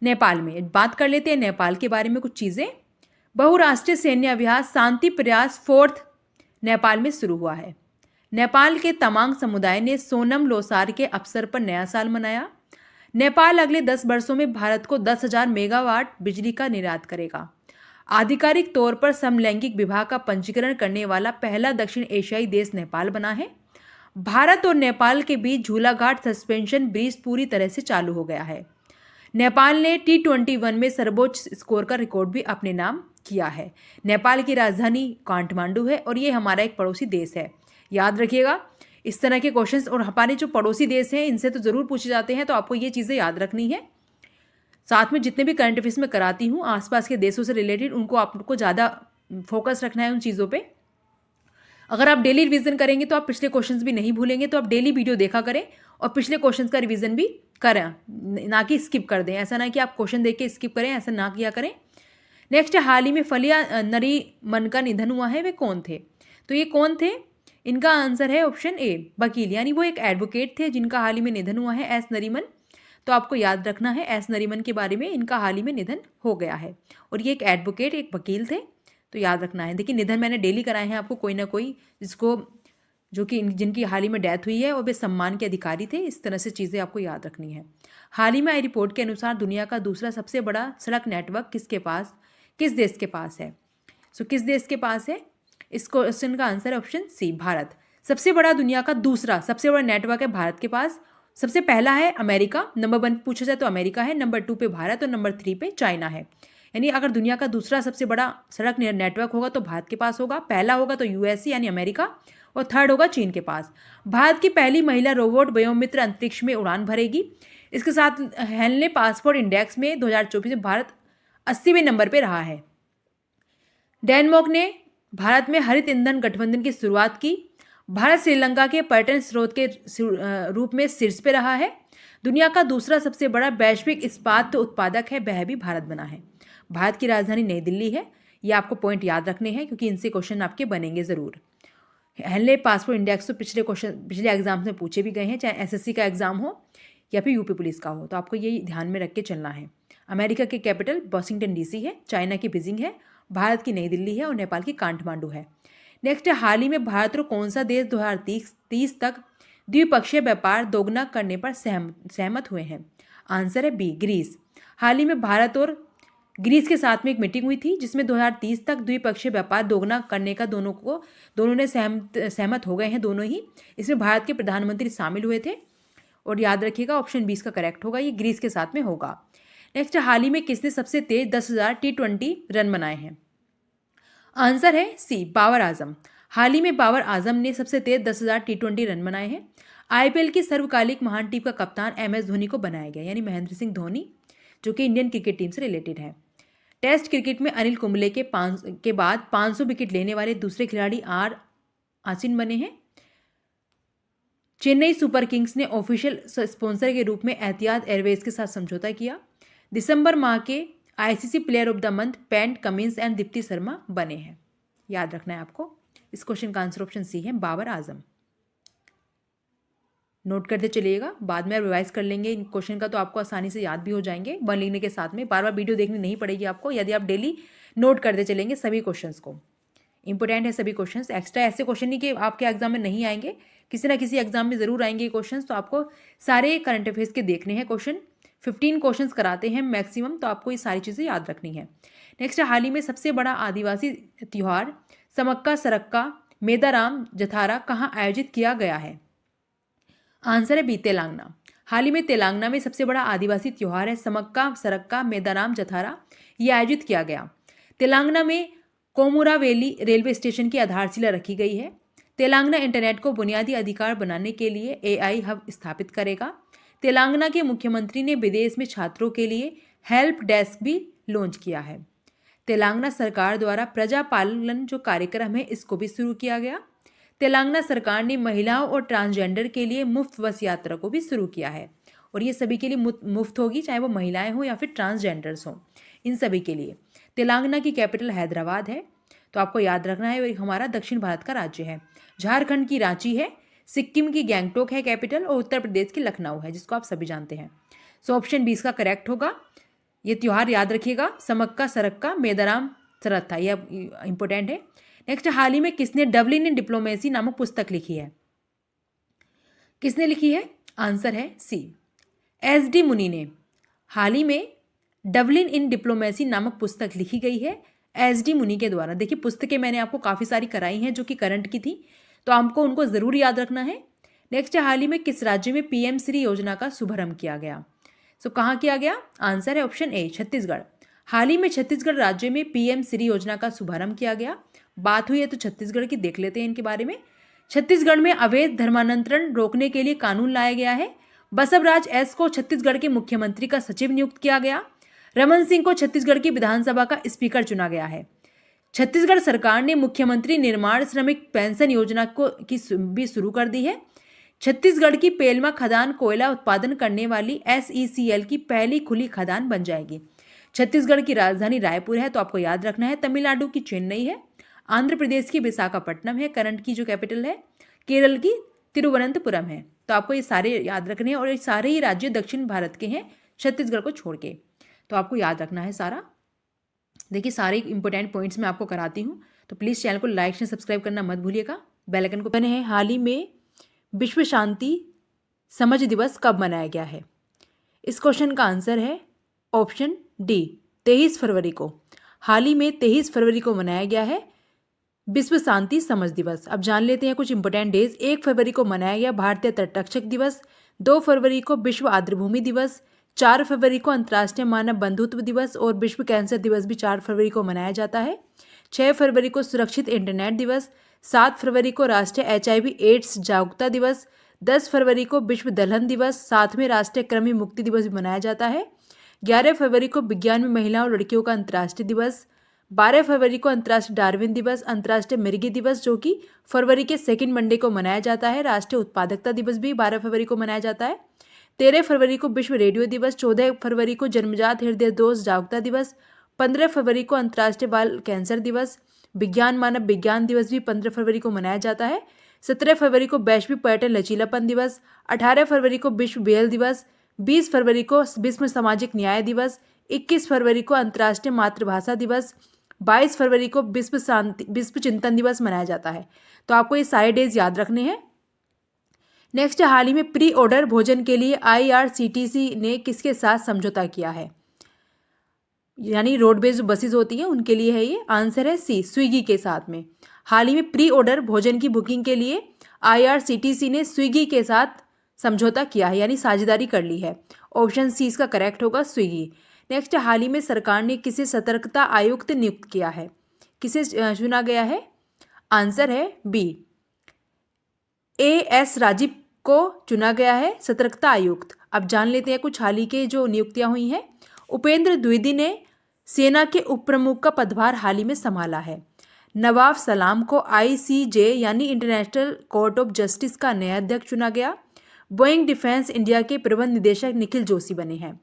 नेपाल में। बात कर लेते हैं नेपाल के बारे में कुछ चीज़ें। बहुराष्ट्रीय सैन्य अभ्यास शांति प्रयास 4th नेपाल में शुरू हुआ है। नेपाल के तमांग समुदाय ने सोनम लोसार के अवसर पर नया साल मनाया। नेपाल अगले 10 वर्षों में भारत को 10,000 मेगावाट बिजली का निर्यात करेगा। आधिकारिक तौर पर समलैंगिक विवाह का पंजीकरण करने वाला पहला दक्षिण एशियाई देश नेपाल बना है। भारत और नेपाल के बीच झूलाघाट सस्पेंशन ब्रिज पूरी तरह से चालू हो गया है। नेपाल ने T21 में सर्वोच्च स्कोर का रिकॉर्ड भी अपने नाम किया है। नेपाल की राजधानी काठमांडू है, और ये हमारा एक पड़ोसी देश है। याद रखिएगा, इस तरह के क्वेश्चंस और हमारे जो पड़ोसी देश हैं इनसे तो ज़रूर पूछे जाते हैं, तो आपको ये चीज़ें याद रखनी है। साथ में जितने भी करंट अफेयर्स में कराती हूँ आसपास के देशों से रिलेटेड, उनको आपको ज़्यादा फोकस रखना है उन चीज़ों पे। अगर आप डेली रिवीजन करेंगे तो आप पिछले क्वेश्चंस भी नहीं भूलेंगे। तो आप डेली वीडियो देखा करें और पिछले क्वेश्चंस का रिवीजन भी करें, ना कि स्किप कर दें। ऐसा ना कि आप क्वेश्चन देख के स्किप करें, ऐसा ना किया करें। नेक्स्ट, हाल ही में फलिया नरीमन का निधन हुआ है, वे कौन थे? तो ये कौन थे? इनका आंसर है ऑप्शन ए, वकील, यानी वो एक एडवोकेट थे जिनका हाल ही में निधन हुआ है, एस नरीमन। तो आपको याद रखना है एस नरीमन के बारे में, इनका हाल ही में निधन हो गया है, और ये एक एडवोकेट, एक वकील थे। तो याद रखना है। देखिए, निधन मैंने डेली कराए हैं आपको, कोई ना कोई जिसको जो कि जिनकी हाल ही में डेथ हुई है और वे सम्मान के अधिकारी थे। इस तरह से चीज़ें आपको याद रखनी है। हाल ही में आई रिपोर्ट के अनुसार दुनिया का दूसरा सबसे बड़ा सड़क नेटवर्क किस देश के पास है? सो किस देश के पास है? इस क्वेश्चन का आंसर ऑप्शन सी, भारत। सबसे बड़ा दुनिया का दूसरा सबसे बड़ा नेटवर्क है भारत के पास। सबसे पहला है अमेरिका, नंबर 1 पूछा जाए तो अमेरिका है, नंबर 2 पे भारत और नंबर 3 पे चाइना है। यानी अगर दुनिया का दूसरा सबसे बड़ा सड़क नेटवर्क होगा तो भारत के पास होगा, पहला होगा तो यूएसए यानी अमेरिका, और थर्ड होगा चीन के पास। भारत की पहली महिला रोबोट व्योममित्र अंतरिक्ष में उड़ान भरेगी। इसके साथ हेनले पासपोर्ट इंडेक्स में 2024 में भारत 80वें नंबर पर रहा है। डेनमार्क ने भारत में हरित ईंधन गठबंधन की शुरुआत की। भारत श्रीलंका के पर्यटन स्रोत के रूप में शीर्ष पे रहा है। दुनिया का दूसरा सबसे बड़ा वैश्विक इस्पात उत्पादक है, वह भी भारत बना है। भारत की राजधानी नई दिल्ली है। ये आपको पॉइंट याद रखने हैं क्योंकि इनसे क्वेश्चन आपके बनेंगे ज़रूर। हेनले पासपोर्ट इंडेक्स तो पिछले एग्जाम में पूछे भी गए हैं, चाहे एसएससी का एग्जाम हो या फिर यूपी पुलिस का हो, तो आपको ये ध्यान में रख के चलना है। अमेरिका की कैपिटल वाशिंगटन डीसी है, चाइना की बीजिंग है, भारत की नई दिल्ली है और नेपाल की काठमांडू है। नेक्स्ट है, हाल ही में भारत और कौन सा देश 2030 तक द्विपक्षीय व्यापार दोगुना करने पर सहमत हुए हैं? आंसर है बी, ग्रीस। हाल ही में भारत और ग्रीस के साथ में एक मीटिंग हुई थी जिसमें 2030 तक द्विपक्षीय व्यापार दोगुना करने का दोनों ने सहमत हो गए हैं, दोनों ही। इसमें भारत के प्रधानमंत्री शामिल हुए थे और याद रखिएगा ऑप्शन 20 का करेक्ट होगा, ये ग्रीस के साथ में होगा। नेक्स्ट, हाल ही में किसने सबसे तेज 10,000 T20 रन बनाए हैं? आंसर है सी, बाबर आजम। हाल ही में बाबर आजम ने सबसे तेज 10,000 T20 रन बनाए हैं। आईपीएल की सर्वकालिक महान टीम का कप्तान MS धोनी को बनाया गया, यानी महेंद्र सिंह धोनी, जो कि इंडियन क्रिकेट टीम से रिलेटेड है। टेस्ट क्रिकेट में अनिल कुंबले के बाद 500 विकेट लेने वाले दूसरे खिलाड़ी आर आसिन बने हैं। चेन्नई सुपर किंग्स ने ऑफिशियल स्पॉन्सर के रूप में एतिहाद एयरवेज के साथ समझौता किया। दिसंबर माह के ICC player of the month PAT Cummins and Deepti Sharma बने हैं। याद रखना है आपको। इस क्वेश्चन का आंसर ऑप्शन सी है, बाबर आजम। नोट करते चलिएगा, बाद में आप रिवाइज कर लेंगे इन क्वेश्चन का तो आपको आसानी से याद भी हो जाएंगे। वन लिखने के साथ में बार बार वीडियो देखनी नहीं पड़ेगी आपको, यदि आप डेली नोट करते चलेंगे सभी क्वेश्चंस को। इंपॉर्टेंट है सभी क्वेश्चंस, एक्स्ट्रा ऐसे क्वेश्चन नहीं कि आपके एग्जाम में नहीं आएंगे, किसी ना किसी एग्जाम में जरूर आएंगे क्वेश्चंस। तो आपको सारे करंट अफेयर्स के देखने हैं क्वेश्चन। 15 क्वेश्चंस कराते हैं मैक्सिमम, तो आपको ये सारी चीज़ें याद रखनी है। नेक्स्ट, हाल ही में सबसे बड़ा आदिवासी त्यौहार समक्का सरक्का मेदाराम जथारा कहाँ आयोजित किया गया है? आंसर है बी, तेलंगाना। हाल ही में तेलंगाना में सबसे बड़ा आदिवासी त्यौहार है समक्का सरक्का मेदाराम जथारा, ये आयोजित किया गया। तेलंगाना में कोमुरावेली रेलवे स्टेशन की आधारशिला रखी गई है। तेलंगाना इंटरनेट को बुनियादी अधिकार बनाने के लिए AI हब स्थापित करेगा। तेलंगाना के मुख्यमंत्री ने विदेश में छात्रों के लिए हेल्प डेस्क भी लॉन्च किया है। तेलंगाना सरकार द्वारा प्रजा पालन जो कार्यक्रम है इसको भी शुरू किया गया। तेलंगाना सरकार ने महिलाओं और ट्रांसजेंडर के लिए मुफ्त बस यात्रा को भी शुरू किया है, और ये सभी के लिए मुफ्त होगी, चाहे वो महिलाएं हों या फिर ट्रांसजेंडर्स हों, इन सभी के लिए। तेलंगाना की कैपिटल हैदराबाद है, तो आपको याद रखना है, हमारा दक्षिण भारत का राज्य है। झारखंड की रांची है, सिक्किम की गैंगटोक है कैपिटल, और उत्तर प्रदेश की लखनऊ है, जिसको आप सभी जानते हैं। सो ऑप्शन 20 का करेक्ट होगा। ये त्यौहार याद रखिएगा, समक्का सरक्का मेदाराम सरत्था, यह इंपॉर्टेंट है। नेक्स्ट, हाल ही में किसने डबलिन इन डिप्लोमेसी नामक पुस्तक लिखी है? किसने लिखी है? आंसर है सी, SD मुनि ने। हाल ही में डबलिन इन डिप्लोमेसी नामक पुस्तक लिखी गई है SD मुनि के द्वारा। देखिए, पुस्तकें मैंने आपको काफ़ी सारी कराई हैं जो कि करंट की थी, तो आपको उनको ज़रूर याद रखना है। नेक्स्ट, हाल ही में किस राज्य में PM श्री योजना का शुभारंभ किया गया? सो कहाँ किया गया? आंसर है ऑप्शन ए, छत्तीसगढ़। हाल ही में छत्तीसगढ़ राज्य में PM श्री योजना का शुभारंभ किया गया। बात हुई है तो छत्तीसगढ़ की, देख लेते हैं इनके बारे में। छत्तीसगढ़ में अवैध धर्मांतरण रोकने के लिए कानून लाया गया है। बसवराज S को छत्तीसगढ़ के मुख्यमंत्री का सचिव नियुक्त किया गया। रमन सिंह को छत्तीसगढ़ की विधानसभा का स्पीकर चुना गया है। छत्तीसगढ़ सरकार ने मुख्यमंत्री निर्माण श्रमिक पेंशन योजना को भी शुरू कर दी है। छत्तीसगढ़ की पेलमा खदान कोयला उत्पादन करने वाली SECL की पहली खुली खदान बन जाएगी। छत्तीसगढ़ की राजधानी रायपुर है, तो आपको याद रखना है। तमिलनाडु की चेन्नई है। आंध्र प्रदेश की विशाखापट्टनम है, करंट की जो कैपिटल है। केरल की तिरुवनंतपुरम है। तो आपको ये सारे याद रखने हैं, और ये सारे ही राज्य दक्षिण भारत के हैं छत्तीसगढ़ को छोड़ के, तो आपको याद रखना है सारा। देखिए, सारे इंपॉर्टेंट पॉइंट्स मैं आपको कराती हूँ, तो प्लीज़ चैनल को लाइक एंड सब्सक्राइब करना मत भूलिएगा। बेल आइकन को बने हैं। हाल ही में विश्व शांति समझ दिवस कब मनाया गया है? इस क्वेश्चन का आंसर है ऑप्शन डी, 23 फरवरी को। हाल ही में 23 फरवरी को मनाया गया है विश्व शांति समझ दिवस। अब जान लेते हैं कुछ इंपॉर्टेंट डेज। 1 फरवरी को मनाया गया भारतीय तटरक्षक दिवस। 2 फरवरी को विश्व आर्द्रभूमि दिवस, 4 फरवरी को अंतर्राष्ट्रीय मानव बंधुत्व दिवस और विश्व कैंसर दिवस भी 4 फरवरी को मनाया जाता है। 6 फरवरी को सुरक्षित इंटरनेट दिवस, 7 फरवरी को राष्ट्रीय HIV एड्स जागरूकता दिवस, 10 फरवरी को विश्व दलहन दिवस, 7वें राष्ट्रीय कृमि मुक्ति दिवस भी मनाया जाता है। 11 फरवरी को विज्ञान में महिलाओं और लड़कियों का अंतर्राष्ट्रीय दिवस, 12 फरवरी को अंतर्राष्ट्रीय डार्विन दिवस, अंतर्राष्ट्रीय मिर्गी दिवस जो कि फरवरी के सेकंड मंडे को मनाया जाता है। राष्ट्रीय उत्पादकता दिवस भी 12 फरवरी को मनाया जाता है। 13 फरवरी को विश्व रेडियो दिवस, 14 फरवरी को जन्मजात हृदय दोष जागरूकता दिवस, 15 फरवरी को अंतर्राष्ट्रीय बाल कैंसर दिवस, विज्ञान मानव विज्ञान दिवस भी 15 फरवरी को मनाया जाता है। 17 फरवरी को वैश्विक पर्यटन लचीलापन दिवस, 18 फरवरी को विश्व बेल दिवस, 20 फरवरी को विश्व सामाजिक न्याय दिवस, 21 फरवरी को अंतर्राष्ट्रीय मातृभाषा दिवस, 22 फरवरी को विश्व चिंतन दिवस मनाया जाता है। तो आपको ये सारे डेज याद रखने हैं। नेक्स्ट, हाल ही में प्री ऑर्डर भोजन के लिए IRCTC ने किसके साथ समझौता किया है? यानी रोडवेज बसेस होती हैं उनके लिए है ये। आंसर है सी, स्विगी के साथ में। हाल ही में प्री ऑर्डर भोजन की बुकिंग के लिए IRCTC ने स्विगी के साथ समझौता किया है, यानी साझेदारी कर ली है। ऑप्शन सी इसका करेक्ट होगा, स्विगी। नेक्स्ट, हाल ही में सरकार ने किसे सतर्कता आयुक्त नियुक्त किया है? किसे चुना गया है? आंसर है बी, AS राजीव को चुना गया है सतर्कता आयुक्त। अब जान लेते हैं कुछ हाल ही के जो नियुक्तियां हुई हैं। उपेंद्र द्विवेदी ने सेना के उप प्रमुख का पदभार हाल ही में संभाला है। नवाब सलाम को ICJ यानी इंटरनेशनल कोर्ट ऑफ जस्टिस का नया अध्यक्ष चुना गया। बोइंग डिफेंस इंडिया के प्रबंध निदेशक निखिल जोशी बने हैं।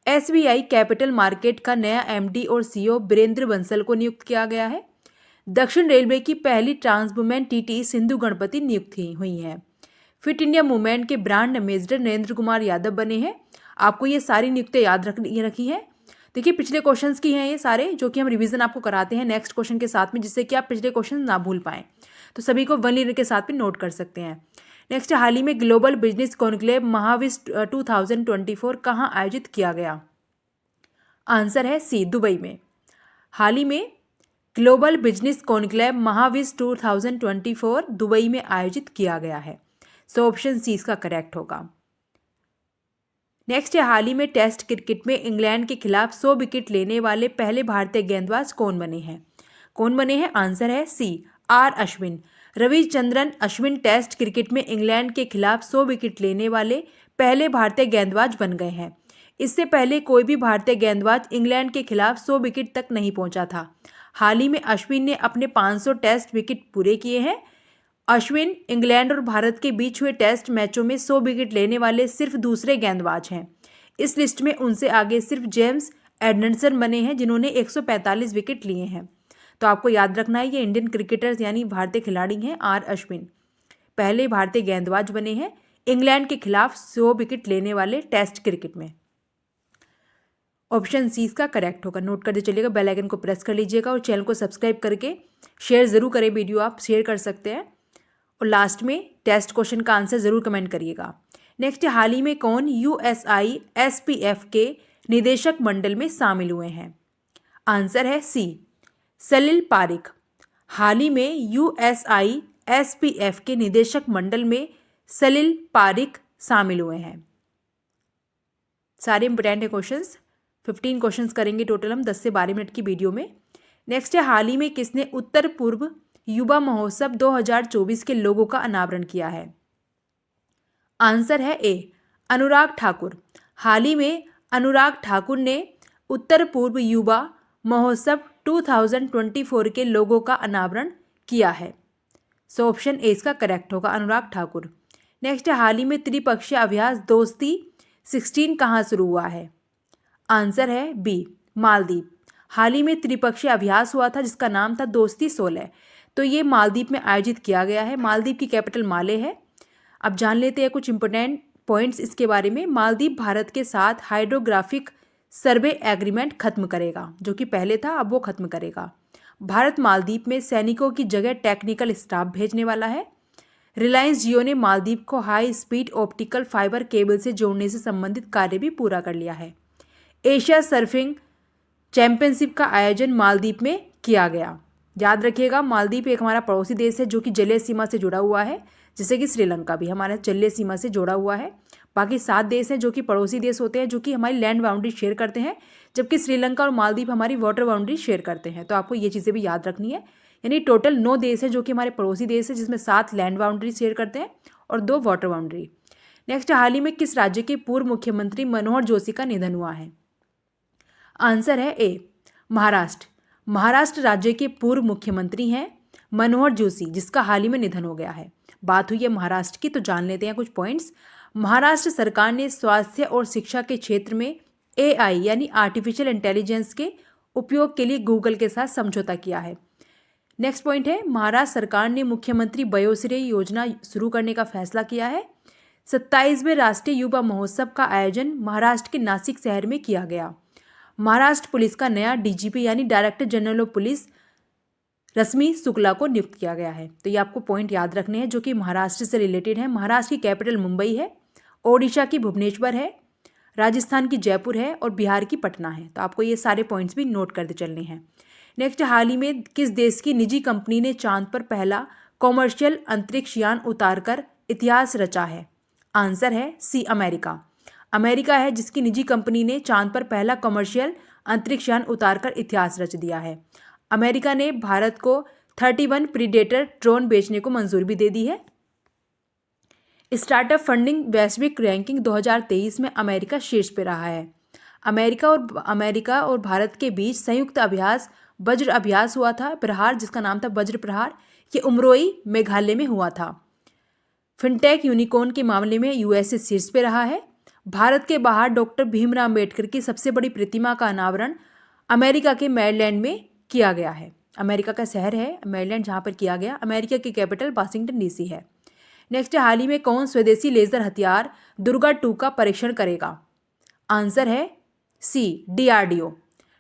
SBI कैपिटल मार्केट का नया MD और CEO बीरेंद्र बंसल को नियुक्त किया गया है। दक्षिण रेलवे की पहली ट्रांसवुमेन TT सिंधु गणपति नियुक्त हुई हैं। फिट इंडिया मूवमेंट के ब्रांड एम्बेसडर नरेंद्र कुमार यादव बने हैं। आपको ये सारी नियुक्तियां याद रखी हैं। देखिए, पिछले क्वेश्चंस की हैं ये सारे, जो कि हम रिवीजन आपको कराते हैं नेक्स्ट क्वेश्चन के साथ में, जिससे कि आप पिछले क्वेश्चन ना भूल पाएं। तो सभी को वन लीडर के साथ में नोट कर सकते हैं। नेक्स्ट, हाल ही में ग्लोबल बिजनेस कॉन्क्लेव महाविश्व 2024 कहाँ आयोजित किया गया? आंसर है सी, दुबई में। हाल ही में ग्लोबल बिजनेस कॉन्क्लेव महाविश्व 2024 दुबई में आयोजित किया गया है। सो ऑप्शन सी इसका करेक्ट होगा। नेक्स्ट है, हाल ही में टेस्ट क्रिकेट में इंग्लैंड के खिलाफ 100 विकेट लेने वाले पहले भारतीय गेंदबाज कौन बने हैं? कौन बने हैं? आंसर है C, R Ashwin. Ravichandran Ashwin test cricket में इंग्लैंड के खिलाफ 100 विकेट लेने वाले पहले भारतीय गेंदबाज बन गए हैं। इससे पहले कोई भी भारतीय गेंदबाज इंग्लैंड के खिलाफ 100 विकेट तक नहीं पहुंचा था। हाल ही में अश्विन ने अपने 500 टेस्ट विकेट पूरे किए हैं। अश्विन इंग्लैंड और भारत के बीच हुए टेस्ट मैचों में 100 विकेट लेने वाले सिर्फ दूसरे गेंदबाज हैं। इस लिस्ट में उनसे आगे सिर्फ जेम्स एडमंडसन बने हैं, जिन्होंने 145 विकेट लिए हैं। तो आपको याद रखना है, ये इंडियन क्रिकेटर्स यानी भारतीय खिलाड़ी हैं। R अश्विन पहले भारतीय गेंदबाज बने हैं इंग्लैंड के खिलाफ 100 विकेट लेने वाले टेस्ट क्रिकेट में। ऑप्शन सी इसका करेक्ट होगा। नोट करते चलिएगा, बेल आइकन को प्रेस कर लीजिएगा और चैनल को सब्सक्राइब करके शेयर ज़रूर करें। वीडियो आप शेयर कर सकते हैं और लास्ट में टेस्ट क्वेश्चन का आंसर ज़रूर कमेंट करिएगा। नेक्स्ट, हाल ही में कौन USI SPF के निदेशक मंडल में शामिल हुए हैं? आंसर है सी, सलिल पारिक। हाल ही में USI SPF के निदेशक मंडल में सलिल पारिक शामिल हुए हैं। सारे इंपोर्टेंट है क्वेश्चंस। 15 क्वेश्चंस करेंगे टोटल हम 10 से 12 मिनट की वीडियो में। नेक्स्ट है, हाल ही में किसने उत्तर पूर्व युवा महोत्सव 2024 के लोगो का अनावरण किया है? आंसर है ए, अनुराग ठाकुर। हाल ही में अनुराग ठाकुर ने उत्तर पूर्व युवा महोत्सव 2024 के लोगो का अनावरण किया है। सो ऑप्शन ए इसका करेक्ट होगा, अनुराग ठाकुर। नेक्स्ट है, हाल ही में त्रिपक्षीय अभ्यास दोस्ती 16 कहाँ शुरू हुआ है? आंसर है बी, मालदीव। हाल ही में त्रिपक्षीय अभ्यास हुआ था जिसका नाम था दोस्ती 16। तो ये मालदीव में आयोजित किया गया है। मालदीव की कैपिटल माले है। अब जान लेते हैं कुछ इंपोर्टेंट पॉइंट्स इसके बारे में। मालदीव भारत के साथ हाइड्रोग्राफिक सर्वे एग्रीमेंट खत्म करेगा, जो कि पहले था अब वो खत्म करेगा। भारत मालदीव में सैनिकों की जगह टेक्निकल स्टाफ भेजने वाला है। रिलायंस जियो ने मालदीव को high speed optical fibre cable से जोड़ने से संबंधित कार्य भी पूरा कर लिया है। एशिया सर्फिंग चैंपियनशिप का आयोजन मालदीव में किया गया। याद रखिएगा, मालदीव एक हमारा पड़ोसी देश है जो कि जलीय सीमा से जुड़ा हुआ है, जैसे कि श्रीलंका भी हमारे जलीय सीमा से जुड़ा हुआ है। बाकी 7 देश हैं जो कि पड़ोसी देश होते हैं, जो कि हमारी लैंड बाउंड्री शेयर करते हैं, जबकि श्रीलंका और मालदीव हमारी वाटर बाउंड्री शेयर करते हैं। तो आपको ये चीज़ें भी याद रखनी है। यानी टोटल 9 देश हैं जो कि हमारे पड़ोसी देश हैं, जिसमें 7 लैंड बाउंड्री शेयर करते हैं और 2 वाटर बाउंड्री। नेक्स्ट, हाल ही में किस राज्य के पूर्व मुख्यमंत्री मनोहर जोशी का निधन हुआ है? आंसर है ए, महाराष्ट्र। महाराष्ट्र राज्य के पूर्व मुख्यमंत्री हैं मनोहर जोशी, जिसका हाल ही में निधन हो गया है। बात हुई है महाराष्ट्र की, तो जान लेते हैं कुछ पॉइंट्स। महाराष्ट्र सरकार ने स्वास्थ्य और शिक्षा के क्षेत्र में AI यानी आर्टिफिशियल इंटेलिजेंस के उपयोग के लिए गूगल के साथ समझौता किया है। नेक्स्ट पॉइंट है, महाराष्ट्र सरकार ने मुख्यमंत्री वयोश्री योजना शुरू करने का फैसला किया है। 27वें राष्ट्रीय युवा महोत्सव का आयोजन महाराष्ट्र के नासिक शहर में किया गया। महाराष्ट्र पुलिस का नया DGP यानी डायरेक्टर जनरल ऑफ पुलिस रश्मि शुक्ला को नियुक्त किया गया है। तो ये आपको पॉइंट याद रखने हैं जो कि महाराष्ट्र से रिलेटेड है। महाराष्ट्र की कैपिटल मुंबई है, ओडिशा की भुवनेश्वर है, राजस्थान की जयपुर है और बिहार की पटना है। तो आपको ये सारे पॉइंट्स भी नोट करते चलने हैं। नेक्स्ट, हाल ही में किस देश की निजी कंपनी ने चांद पर पहला कॉमर्शियल अंतरिक्ष यान उतारकर इतिहास रचा है? आंसर है सी, अमेरिका। अमेरिका है जिसकी निजी कंपनी ने चांद पर पहला कॉमर्शियल अंतरिक्ष यान उतारकर इतिहास रच दिया है। अमेरिका ने भारत को 31 प्रीडेटर ड्रोन बेचने को मंजूरी भी दे दी है। स्टार्टअप फंडिंग वैश्विक रैंकिंग 2023 में अमेरिका शीर्ष पे रहा है। अमेरिका और भारत के बीच संयुक्त अभ्यास वज्र अभ्यास हुआ था, प्रहार, जिसका नाम था वज्र प्रहार। ये उमरोई मेघालय में हुआ था। फिनटेक यूनिकॉर्न के मामले में USA शीर्ष पे रहा है। भारत के बाहर डॉक्टर भीमराव अम्बेडकर की सबसे बड़ी प्रतिमा का अनावरण अमेरिका के मैरीलैंड में किया गया है। अमेरिका का शहर है मैरीलैंड, जहाँ पर किया गया। अमेरिका की कैपिटल वाशिंगटन DC है। नेक्स्ट, हाल ही में कौन स्वदेशी लेजर हथियार दुर्गा 2 का परीक्षण करेगा? आंसर है सी, DRDO।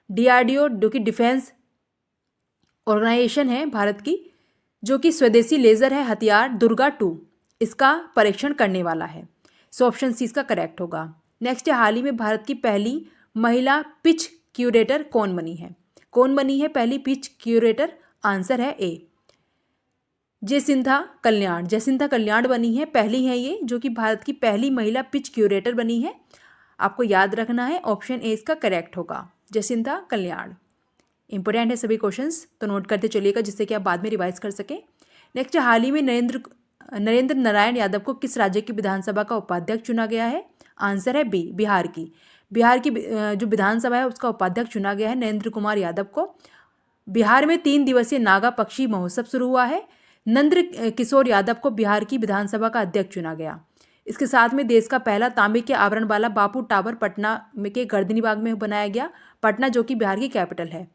DRDO जो कि डिफेंस ऑर्गेनाइजेशन है भारत की, जो कि स्वदेशी लेजर है हथियार दुर्गा 2, इसका परीक्षण करने वाला है। सो ऑप्शन सी इसका करेक्ट होगा। नेक्स्ट, हाल ही में भारत की पहली महिला पिच क्यूरेटर कौन बनी है? कौन बनी है पहली पिच क्यूरेटर? आंसर है ए, जयसिंथा कल्याण। जयसिंथा कल्याण बनी है, पहली है ये, जो कि भारत की पहली महिला पिच क्यूरेटर बनी है। आपको याद रखना है, ऑप्शन ए इसका करेक्ट होगा, जयसिंथा कल्याण। इंपॉर्टेंट है सभी क्वेश्चंस, तो नोट करते चलिएगा जिससे कि आप बाद में रिवाइज कर सकें। नेक्स्ट, हाल ही में नरेंद्र नारायण यादव को किस राज्य की विधानसभा का उपाध्यक्ष चुना गया है? आंसर है बी, बिहार की। बिहार की जो विधानसभा है उसका उपाध्यक्ष चुना गया है नरेंद्र कुमार यादव को। बिहार में 3 दिवसीय नागा पक्षी महोत्सव शुरू हुआ है। नंद किशोर यादव को बिहार की विधानसभा का अध्यक्ष चुना गया। इसके साथ में देश का पहला तांबे के आवरण वाला बापू टावर पटना के गर्दनी बाग में बनाया गया, पटना जो कि बिहार की कैपिटल है।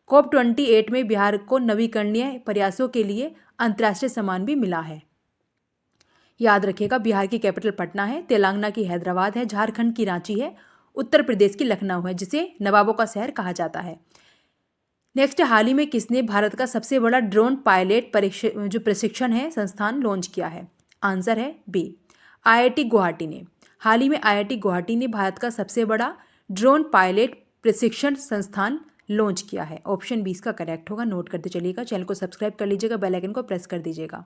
COP28 में बिहार को नवीकरणीय प्रयासों के लिए अंतर्राष्ट्रीय सम्मान भी मिला है। याद रखिएगा, बिहार की कैपिटल पटना है, तेलंगाना की हैदराबाद है, झारखंड की रांची है, उत्तर प्रदेश की लखनऊ है, जिसे नवाबों का शहर कहा जाता है। नेक्स्ट, हाल ही में किसने भारत का सबसे बड़ा ड्रोन पायलट प्रशिक्षण है संस्थान लॉन्च किया है? आंसर है बी, IIT गुवाहाटी ने। हाल ही में IIT गुवाहाटी ने भारत का सबसे बड़ा ड्रोन पायलट प्रशिक्षण संस्थान लॉन्च किया है। ऑप्शन 20 का करेक्ट होगा, नोट करते चलिएगा। चैनल को सब्सक्राइब कर लीजिएगा, बेल आइकन को प्रेस कर दीजिएगा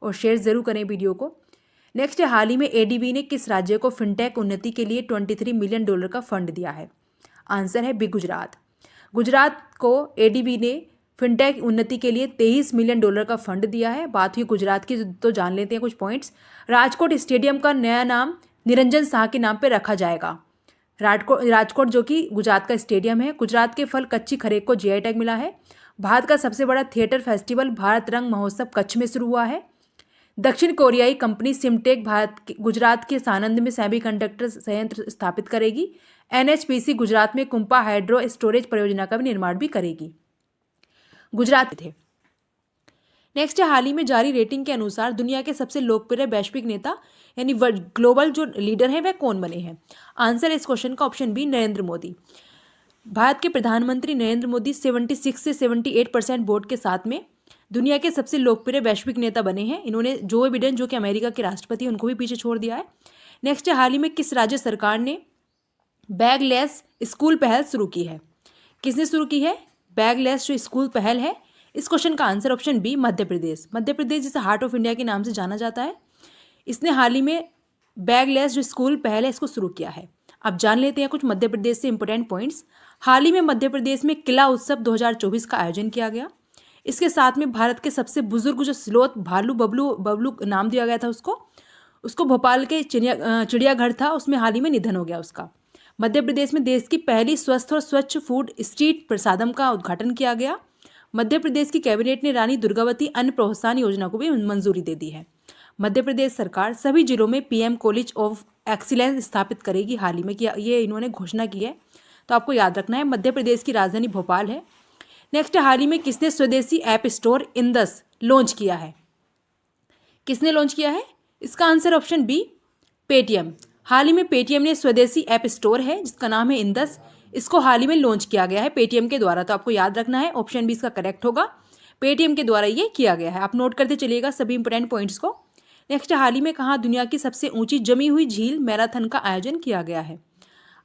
और शेयर जरूर करें वीडियो को। नेक्स्ट, हाल ही में ADB ने किस राज्य को फिनटेक उन्नति के लिए $23 मिलियन का फंड दिया है? आंसर है बी, गुजरात। गुजरात को ADB ने फिनटेक उन्नति के लिए $23 मिलियन का फंड दिया है। बात हुई गुजरात की, तो जान लेते हैं कुछ पॉइंट्स। राजकोट स्टेडियम का नया नाम निरंजन शाह के नाम पर रखा जाएगा। राजकोट जो कि गुजरात का स्टेडियम है। गुजरात के फल कच्ची खरेक को GI टैग मिला है। भारत का सबसे बड़ा थिएटर फेस्टिवल भारत रंग महोत्सव कच्छ में शुरू हुआ है। दक्षिण कोरियाई कंपनी सिमटेक गुजरात के सानंद में सेमीकंडक्टर संयंत्र स्थापित करेगी। NHPC गुजरात में कुंपा हाइड्रो स्टोरेज परियोजना का भी निर्माण भी करेगी। गुजरात थे। नेक्स्ट, हाल ही में जारी रेटिंग के अनुसार दुनिया के सबसे लोकप्रिय वैश्विक नेता यानी ग्लोबल जो लीडर हैं वह कौन बने हैं? आंसर है इस क्वेश्चन का ऑप्शन बी, नरेंद्र मोदी। भारत के प्रधानमंत्री नरेंद्र मोदी 76 से 78% वोट के साथ में दुनिया के सबसे लोकप्रिय वैश्विक नेता बने हैं। इन्होंने जो बिडेन जो कि अमेरिका के राष्ट्रपति उनको भी पीछे छोड़ दिया है। नेक्स्ट, हाल ही में किस राज्य सरकार ने बैगलेस स्कूल पहल शुरू की है? किसने शुरू की है बैगलेस जो स्कूल पहल है? इस क्वेश्चन का answer option B, Madhya Pradesh. Madhya Pradesh जिसे हार्ट ऑफ इंडिया के नाम से जाना जाता है। इसने हाल ही में बैगलेस जो स्कूल पहल है इसको शुरू किया है। अब जान लेते हैं कुछ मध्य प्रदेश से इंपॉर्टेंट पॉइंट्स। हाल ही में मध्य प्रदेश में किला उत्सव 2024 का आयोजन किया गया। इसके साथ में भारत के सबसे बुजुर्ग जो स्लोथ भालू बबलू बबलू नाम दिया गया था उसको उसको भोपाल के चिड़ियाघर था उसमें हाल ही में निधन हो गया उसका। मध्य प्रदेश में देश की पहली स्वस्थ और स्वच्छ फूड स्ट्रीट प्रसादम का उद्घाटन किया गया। मध्य प्रदेश की कैबिनेट ने रानी दुर्गावती अन्न प्रोत्साहन योजना को भी मंजूरी दे दी है। मध्य प्रदेश सरकार सभी जिलों में पीएम कॉलेज ऑफ एक्सीलेंस स्थापित करेगी। हाल ही में किया ये इन्होंने घोषणा की है, तो आपको याद रखना है। मध्य प्रदेश की राजधानी भोपाल है। नेक्स्ट, हाल ही में किसने स्वदेशी ऐप स्टोर इंदस लॉन्च किया है? किसने लॉन्च किया है? इसका आंसर ऑप्शन बी, पेटीएम। हाल ही में पेटीएम ने स्वदेशी ऐप स्टोर है जिसका नाम है इंदस, इसको हाल ही में लॉन्च किया गया है पेटीएम के द्वारा। तो आपको याद रखना है, ऑप्शन बी इसका करेक्ट होगा। पेटीएम के द्वारा ये किया गया है। आप नोट करते चलिएगा सभी इंपोर्टेंट पॉइंट्स को। नेक्स्ट, हाल ही में कहाँ दुनिया की सबसे ऊंची जमी हुई झील मैराथन का आयोजन किया गया है?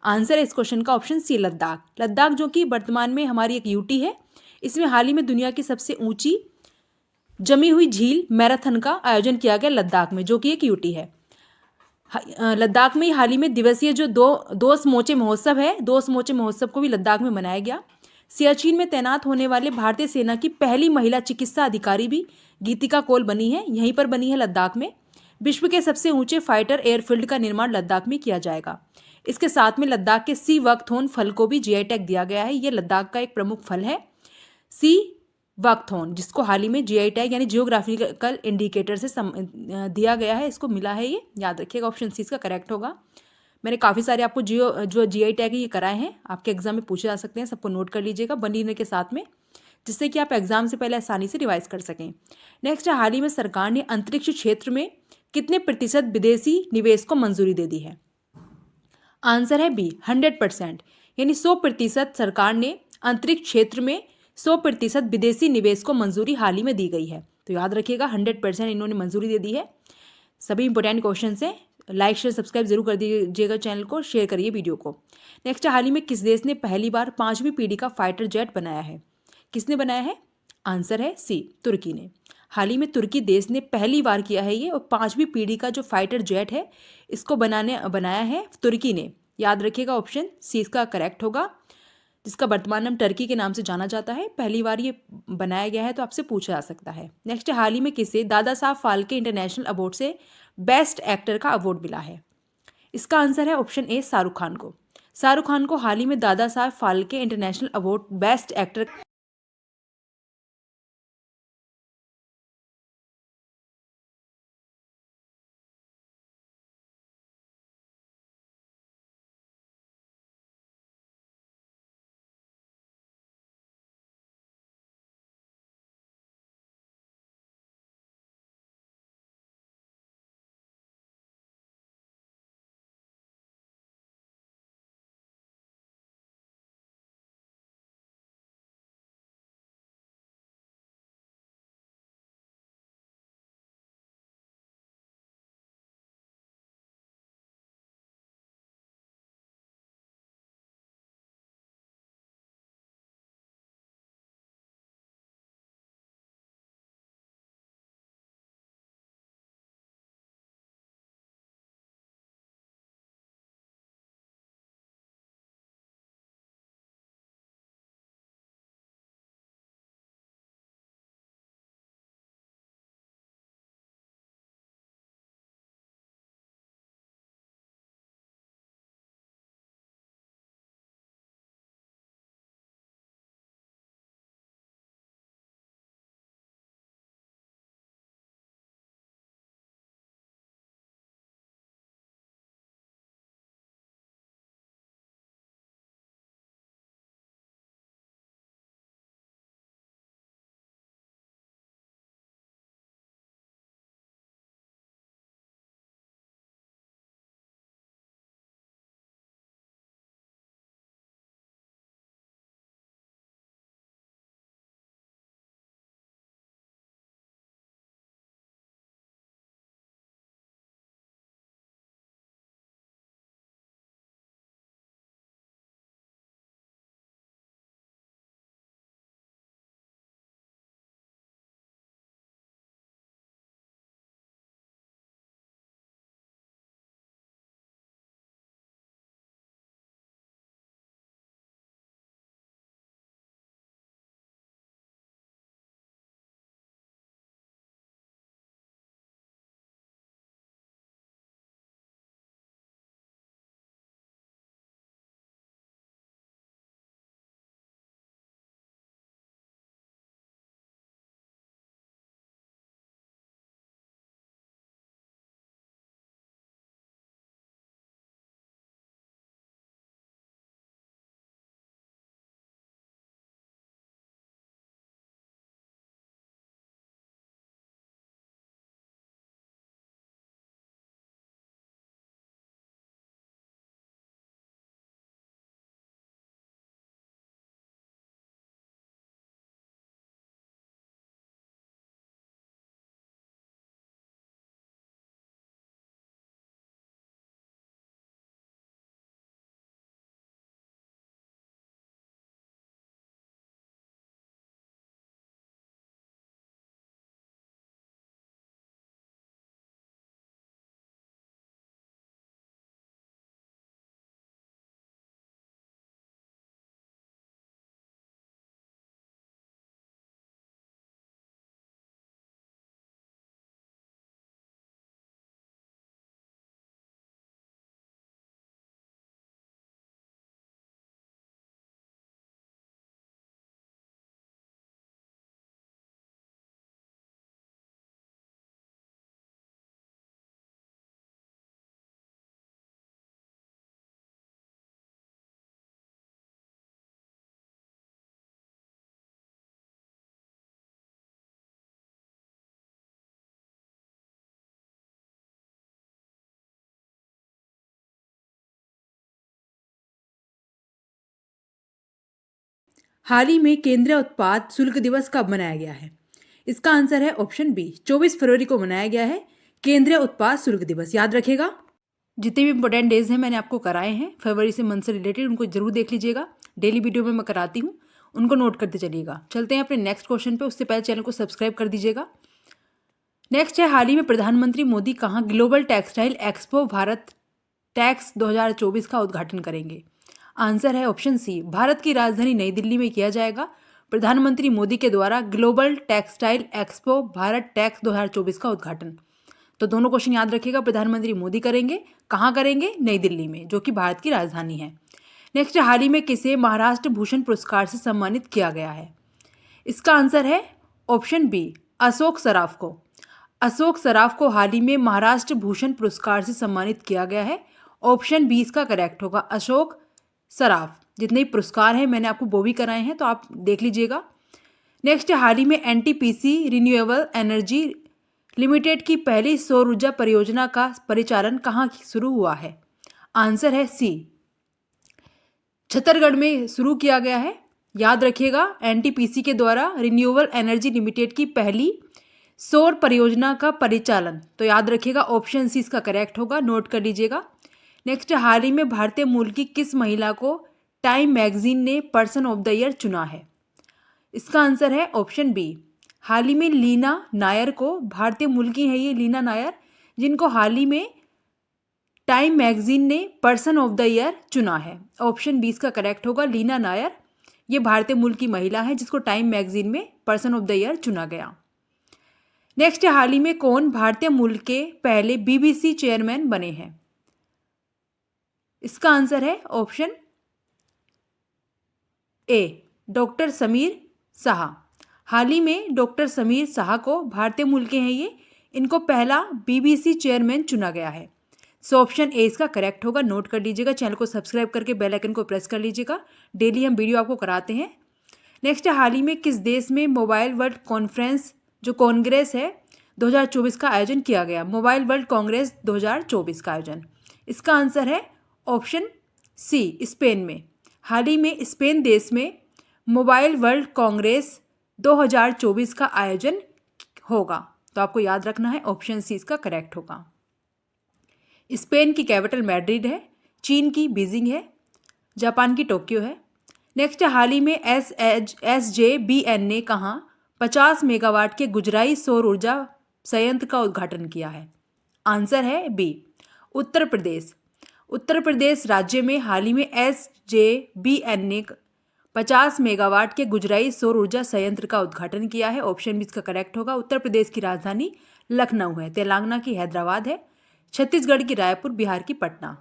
आंसर है इस क्वेश्चन का ऑप्शन सी, लद्दाख। लद्दाख जो कि वर्तमान में हमारी एक यूटी है, इसमें हाल ही में दुनिया की सबसे ऊंची जमी हुई झील मैराथन का आयोजन किया गया लद्दाख में, जो कि एक यूटी है। लद्दाख में हाल ही में दिवसीय जो दो समोचे महोत्सव है, दो समोचे महोत्सव को भी लद्दाख में मनाया गया। सियाचिन में तैनात होने वाले भारतीय सेना की पहली महिला चिकित्सा अधिकारी भी गीतिका कौल बनी है, यहीं पर बनी है लद्दाख में। विश्व के सबसे ऊंचे फाइटर एयरफील्ड का निर्माण लद्दाख में किया जाएगा। इसके साथ में लद्दाख के सी वकथोन फल को भी जीआई टैग दिया गया है। ये लद्दाख का एक प्रमुख फल है, सी वकथोन, जिसको हाल ही में जीआई टैग यानी जियोग्राफिकल इंडिकेटर से दिया गया है, इसको मिला है। ये याद रखिएगा, ऑप्शन सी इसका करेक्ट होगा। मैंने काफ़ी सारे आपको जो जीआई टैग ये कराए हैं, आपके एग्जाम में पूछे जा सकते हैं, सबको नोट कर लीजिएगा बनीने के साथ में, जिससे कि आप एग्जाम से पहले आसानी से रिवाइज कर सकें। नेक्स्ट, हाल ही में सरकार ने अंतरिक्ष क्षेत्र में कितने प्रतिशत विदेशी निवेश को मंजूरी दे दी है? आंसर है बी, 100%, यानी 100% सरकार ने अंतरिक्ष क्षेत्र में 100% विदेशी निवेश को मंजूरी हाल ही में दी गई है। तो याद रखिएगा 100% इन्होंने मंजूरी दे दी है। सभी इंपॉर्टेंट क्वेश्चन से लाइक शेयर सब्सक्राइब जरूर कर दीजिएगा, चैनल को शेयर करिए वीडियो को। नेक्स्ट, हाल ही में किस देश ने पहली बार 5वीं पीढ़ी का फाइटर जेट बनाया है? किसने बनाया है? आंसर है सी, तुर्की ने। हाल ही में तुर्की देश ने पहली बार किया है ये, और 5वीं पीढ़ी का जो फाइटर जेट है इसको बनाया है तुर्की ने। याद रखिएगा, ऑप्शन सी इसका करेक्ट होगा, जिसका वर्तमान नाम टर्की के नाम से जाना जाता है। पहली बार ये बनाया गया है, तो आपसे पूछा जा सकता है। नेक्स्ट, हाल ही में किसे दादा साहब फाल्के इंटरनेशनल अवार्ड से बेस्ट एक्टर का अवार्ड मिला है? इसका आंसर है ऑप्शन ए, शाहरुख खान को। शाहरुख खान को हाल ही में Dada Saheb Phalke international award best actor हाल ही में केंद्रीय उत्पाद शुल्क दिवस कब मनाया गया है? इसका आंसर है ऑप्शन बी, 24 फरवरी को मनाया गया है केंद्रीय उत्पाद शुल्क दिवस। याद रखिएगा, जितने भी इंपॉर्टेंट डेज हैं मैंने आपको कराए हैं फरवरी से मंथ से रिलेटेड, उनको जरूर देख लीजिएगा। डेली वीडियो में मैं कराती हूँ, उनको नोट करते चलिएगा। चलते हैं अपने नेक्स्ट क्वेश्चन पे, उससे पहले चैनल को सब्सक्राइब कर दीजिएगा। नेक्स्ट है, हाल ही में प्रधानमंत्री मोदी कहाँ global textile expo Bharat tax 2024 का उद्घाटन करेंगे? आंसर है ऑप्शन सी, भारत की राजधानी नई दिल्ली में किया जाएगा प्रधानमंत्री मोदी के द्वारा global textile expo Bharat tax 2024 का उद्घाटन। तो दोनों क्वेश्चन याद रखिएगा, प्रधानमंत्री मोदी करेंगे, कहाँ करेंगे? नई दिल्ली में, जो कि भारत की राजधानी है। नेक्स्ट, हाल ही में किसे महाराष्ट्र भूषण पुरस्कार से सम्मानित किया गया है? इसका आंसर है ऑप्शन बी, अशोक सराफ को। अशोक सराफ को हाल ही में महाराष्ट्र भूषण पुरस्कार से सम्मानित किया गया है। ऑप्शन बी इसका करेक्ट होगा, अशोक सराफ। जितने पुरस्कार हैं मैंने आपको वो भी कराए हैं, तो आप देख लीजिएगा। नेक्स्ट, हाल ही में एनटीपीसी रिन्यूएबल एनर्जी लिमिटेड की पहली सौर ऊर्जा परियोजना का परिचालन कहाँ शुरू हुआ है? आंसर है सी, छत्तीसगढ़ में शुरू किया गया है। याद रखिएगा, एनटीपीसी के द्वारा रिन्यूएबल एनर्जी लिमिटेड की पहली सौर परियोजना का परिचालन, तो याद रखिएगा ऑप्शन सी इसका करेक्ट होगा, नोट कर लीजिएगा। नेक्स्ट, हाल ही में भारतीय मूल की किस महिला को टाइम मैगजीन ने पर्सन ऑफ द ईयर चुना है? इसका आंसर है ऑप्शन बी, हाल ही में लीना नायर को, भारतीय मूल की है ये लीना नायर, जिनको हाल ही में टाइम मैगजीन ने पर्सन ऑफ द ईयर चुना है। ऑप्शन बी इसका करेक्ट होगा, लीना नायर ये भारतीय मूल की महिला है जिसको टाइम मैगजीन में पर्सन ऑफ द ईयर चुना गया। नेक्स्ट, हाल ही में कौन भारतीय मूल के पहले बीबीसी चेयरमैन बने हैं? इसका आंसर है option A, doctor Sameer Shah. हाल ही में डॉक्टर समीर शाह को, भारतीय मूल के हैं ये, इनको पहला बीबीसी चेयरमैन चुना गया है। सो ऑप्शन ए इसका करेक्ट होगा, नोट कर लीजिएगा। चैनल को सब्सक्राइब करके बेल आइकन को प्रेस कर लीजिएगा, डेली हम वीडियो आपको कराते हैं। नेक्स्ट, हाल ही में किस देश में मोबाइल वर्ल्ड कॉन्फ्रेंस जो कांग्रेस है 2024 का आयोजन किया गया? मोबाइल वर्ल्ड कांग्रेस 2024 का आयोजन, इसका आंसर है ऑप्शन सी, स्पेन में। हाल ही में स्पेन देश में मोबाइल वर्ल्ड कांग्रेस 2024 का आयोजन होगा, तो आपको याद रखना है ऑप्शन सी इसका करेक्ट होगा। स्पेन की कैपिटल मैड्रिड है, चीन की बीजिंग है, जापान की टोक्यो है। नेक्स्ट, हाल ही में SJVN ने कहाँ 50 मेगावाट के गुजराई सौर ऊर्जा संयंत्र का उद्घाटन किया है? आंसर है बी, उत्तर प्रदेश। उत्तर प्रदेश राज्य में हाल ही में SJVN ने 50 मेगावाट के गुजराई सौर ऊर्जा संयंत्र का उद्घाटन किया है। ऑप्शन बी इसका करेक्ट होगा। उत्तर प्रदेश की राजधानी लखनऊ है, तेलंगाना की हैदराबाद है, छत्तीसगढ़ की रायपुर, बिहार की पटना।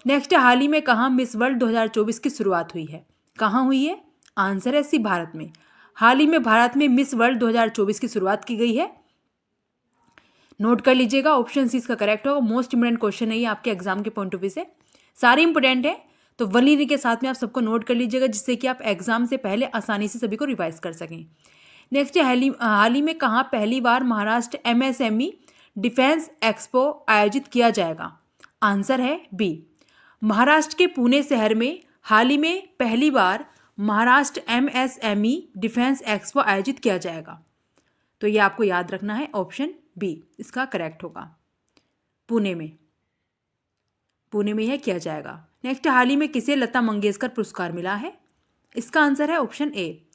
नेक्स्ट, हाल ही में कहाँ मिस वर्ल्ड 2024 की शुरुआत हुई है? कहाँ हुई है? आंसर है सी, भारत में। हाल ही में भारत में मिस वर्ल्ड 2024 की शुरुआत की गई है, नोट कर लीजिएगा। ऑप्शन सी इसका करेक्ट होगा। मोस्ट इंपोर्टेंट क्वेश्चन है ये आपके एग्जाम के पॉइंट ऑफ व्यू से, सारे इंपोर्टेंट है, तो वलीरी के साथ में आप सबको नोट कर लीजिएगा, जिससे कि आप एग्जाम से पहले आसानी से सभी को रिवाइज कर सकें। नेक्स्ट, हाल ही में कहाँ पहली बार महाराष्ट्र MSME डिफेंस एक्सपो आयोजित किया जाएगा? आंसर है बी, महाराष्ट्र के पुणे शहर में हाल ही में पहली बार महाराष्ट्र MSME डिफेंस एक्सपो आयोजित किया जाएगा, तो ये आपको याद रखना है, ऑप्शन बी इसका करेक्ट होगा। पुणे में यह किया जाएगा। नेक्स्ट, हाल ही में किसे लता मंगेशकर पुरस्कार मिला है? इसका आंसर है ऑप्शन ए,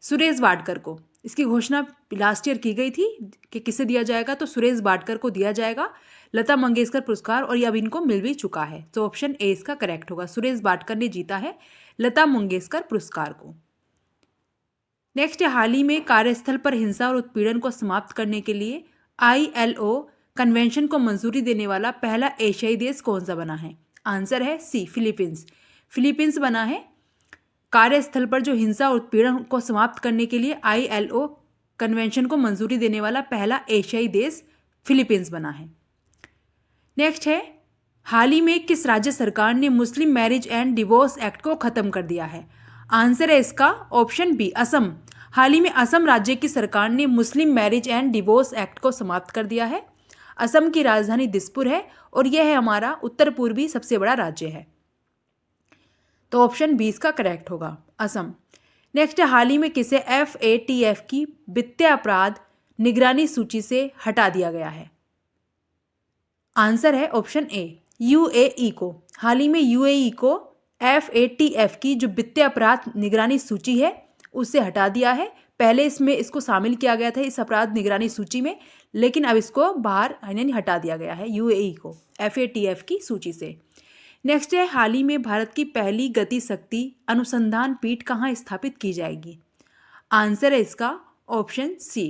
सुरेश वाडकर को। इसकी घोषणा लास्ट ईयर की गई थी कि किसे दिया जाएगा, तो सुरेश वाडकर को दिया जाएगा लता मंगेशकर पुरस्कार, और ये अब इनको मिल भी चुका है, तो ऑप्शन ए इसका करेक्ट होगा। सुरेश वाडकर ने जीता है लता मंगेशकर पुरस्कार को। नेक्स्ट, हाल ही में कार्यस्थल पर हिंसा और उत्पीड़न को समाप्त करने के लिए ILO कन्वेंशन को मंजूरी देने वाला पहला एशियाई देश कौन सा बना है? आंसर है सी, फिलीपींस। फिलीपींस बना है कार्यस्थल पर जो हिंसा और उत्पीड़न को समाप्त करने के लिए ILO कन्वेंशन को मंजूरी देने वाला पहला एशियाई देश फिलीपींस बना है। नेक्स्ट है, हाल ही में किस राज्य सरकार ने मुस्लिम मैरिज एंड डिवोर्स एक्ट को खत्म कर दिया है? आंसर है इसका ऑप्शन बी, असम। हाल ही में असम राज्य की सरकार ने मुस्लिम मैरिज एंड डिवोर्स एक्ट को समाप्त कर दिया है। असम की राजधानी दिसपुर है, और यह है हमारा उत्तर पूर्वी सबसे बड़ा राज्य है, तो ऑप्शन बी इसका करेक्ट होगा, असम। नेक्स्ट है, हाल ही में किसे FATF की वित्तीय अपराध निगरानी सूची से हटा दिया गया है? आंसर है ऑप्शन ए, UAE को। हाल ही में UAE को FATF की जो वित्तीय अपराध निगरानी सूची है उससे हटा दिया है। पहले इसमें इसको शामिल किया गया था इस अपराध निगरानी सूची में, लेकिन अब इसको बाहर यानी हटा दिया गया है UAE को FATF की सूची से। नेक्स्ट है, हाल ही में भारत की पहली गति शक्ति अनुसंधान पीठ कहाँ स्थापित की जाएगी? आंसर है इसका ऑप्शन सी,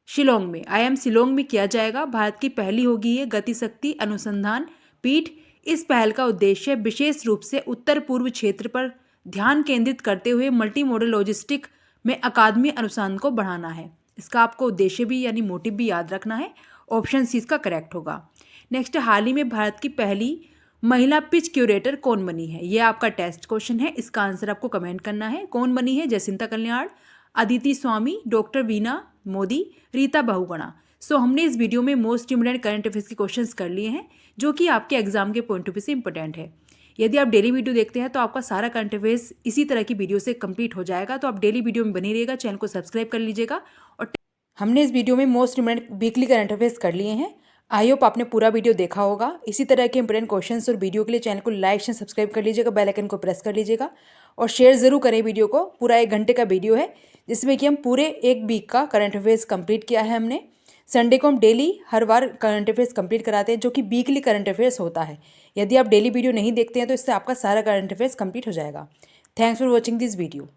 शिलोंग में। IIM शिलोंग में किया जाएगा। भारत की पहली होगी ये गति शक्ति अनुसंधान पीठ। इस पहल का उद्देश्य विशेष रूप से उत्तर पूर्व क्षेत्र पर ध्यान केंद्रित करते हुए मल्टी मॉडल लॉजिस्टिक में अकादमी अनुसंधान को बढ़ाना है। इसका आपको उद्देश्य भी यानी मोटिव भी याद रखना है। ऑप्शन सी इसका करेक्ट होगा। नेक्स्ट, हाल ही में भारत की पहली महिला पिच क्यूरेटर कौन बनी है? यह आपका टेस्ट क्वेश्चन है। इसका आंसर आपको कमेंट करना है। कौन बनी है? जयसिंता कल्याण, अदिति स्वामी, डॉक्टर वीना मोदी, रीता बहुगुणा। सो हमने इस वीडियो में मोस्ट इम्पोर्टेंट करंट अफेयर्स के क्वेश्चंस कर लिए हैं जो कि आपके एग्जाम के पॉइंट ऑफ व्यू से इंपॉर्टेंट है। यदि आप डेली वीडियो देखते हैं तो आपका सारा करंट अफेयर्स इसी तरह की वीडियो से कंप्लीट हो जाएगा। तो आप डेली वीडियो में बने रहिएगा, चैनल को सब्सक्राइब कर लीजिएगा। और हमने इस वीडियो में most important weekly current affairs कर लिए हैं। आई होप आपने पूरा वीडियो देखा होगा। इसी तरह के इंपॉर्टेंट क्वेश्चंस और वीडियो के लिए चैनल को लाइक एंड सब्सक्राइब कर लीजिएगा, बेल आइकन को प्रेस कर लीजिएगा और शेयर ज़रूर करें वीडियो को। पूरा 1 घंटे का वीडियो है जिसमें कि हम पूरे 1 वीक का करंट अफेयर्स कंप्लीट किया है हमने। संडे को हम डेली हर बार करंट अफेयर्स कंप्लीट कराते हैं जो कि वीकली करंट अफेयर्स होता है। यदि आप डेली वीडियो नहीं देखते हैं तो इससे आपका सारा करंट अफेयर्स कंप्लीट हो जाएगा। Thanks for watching this video.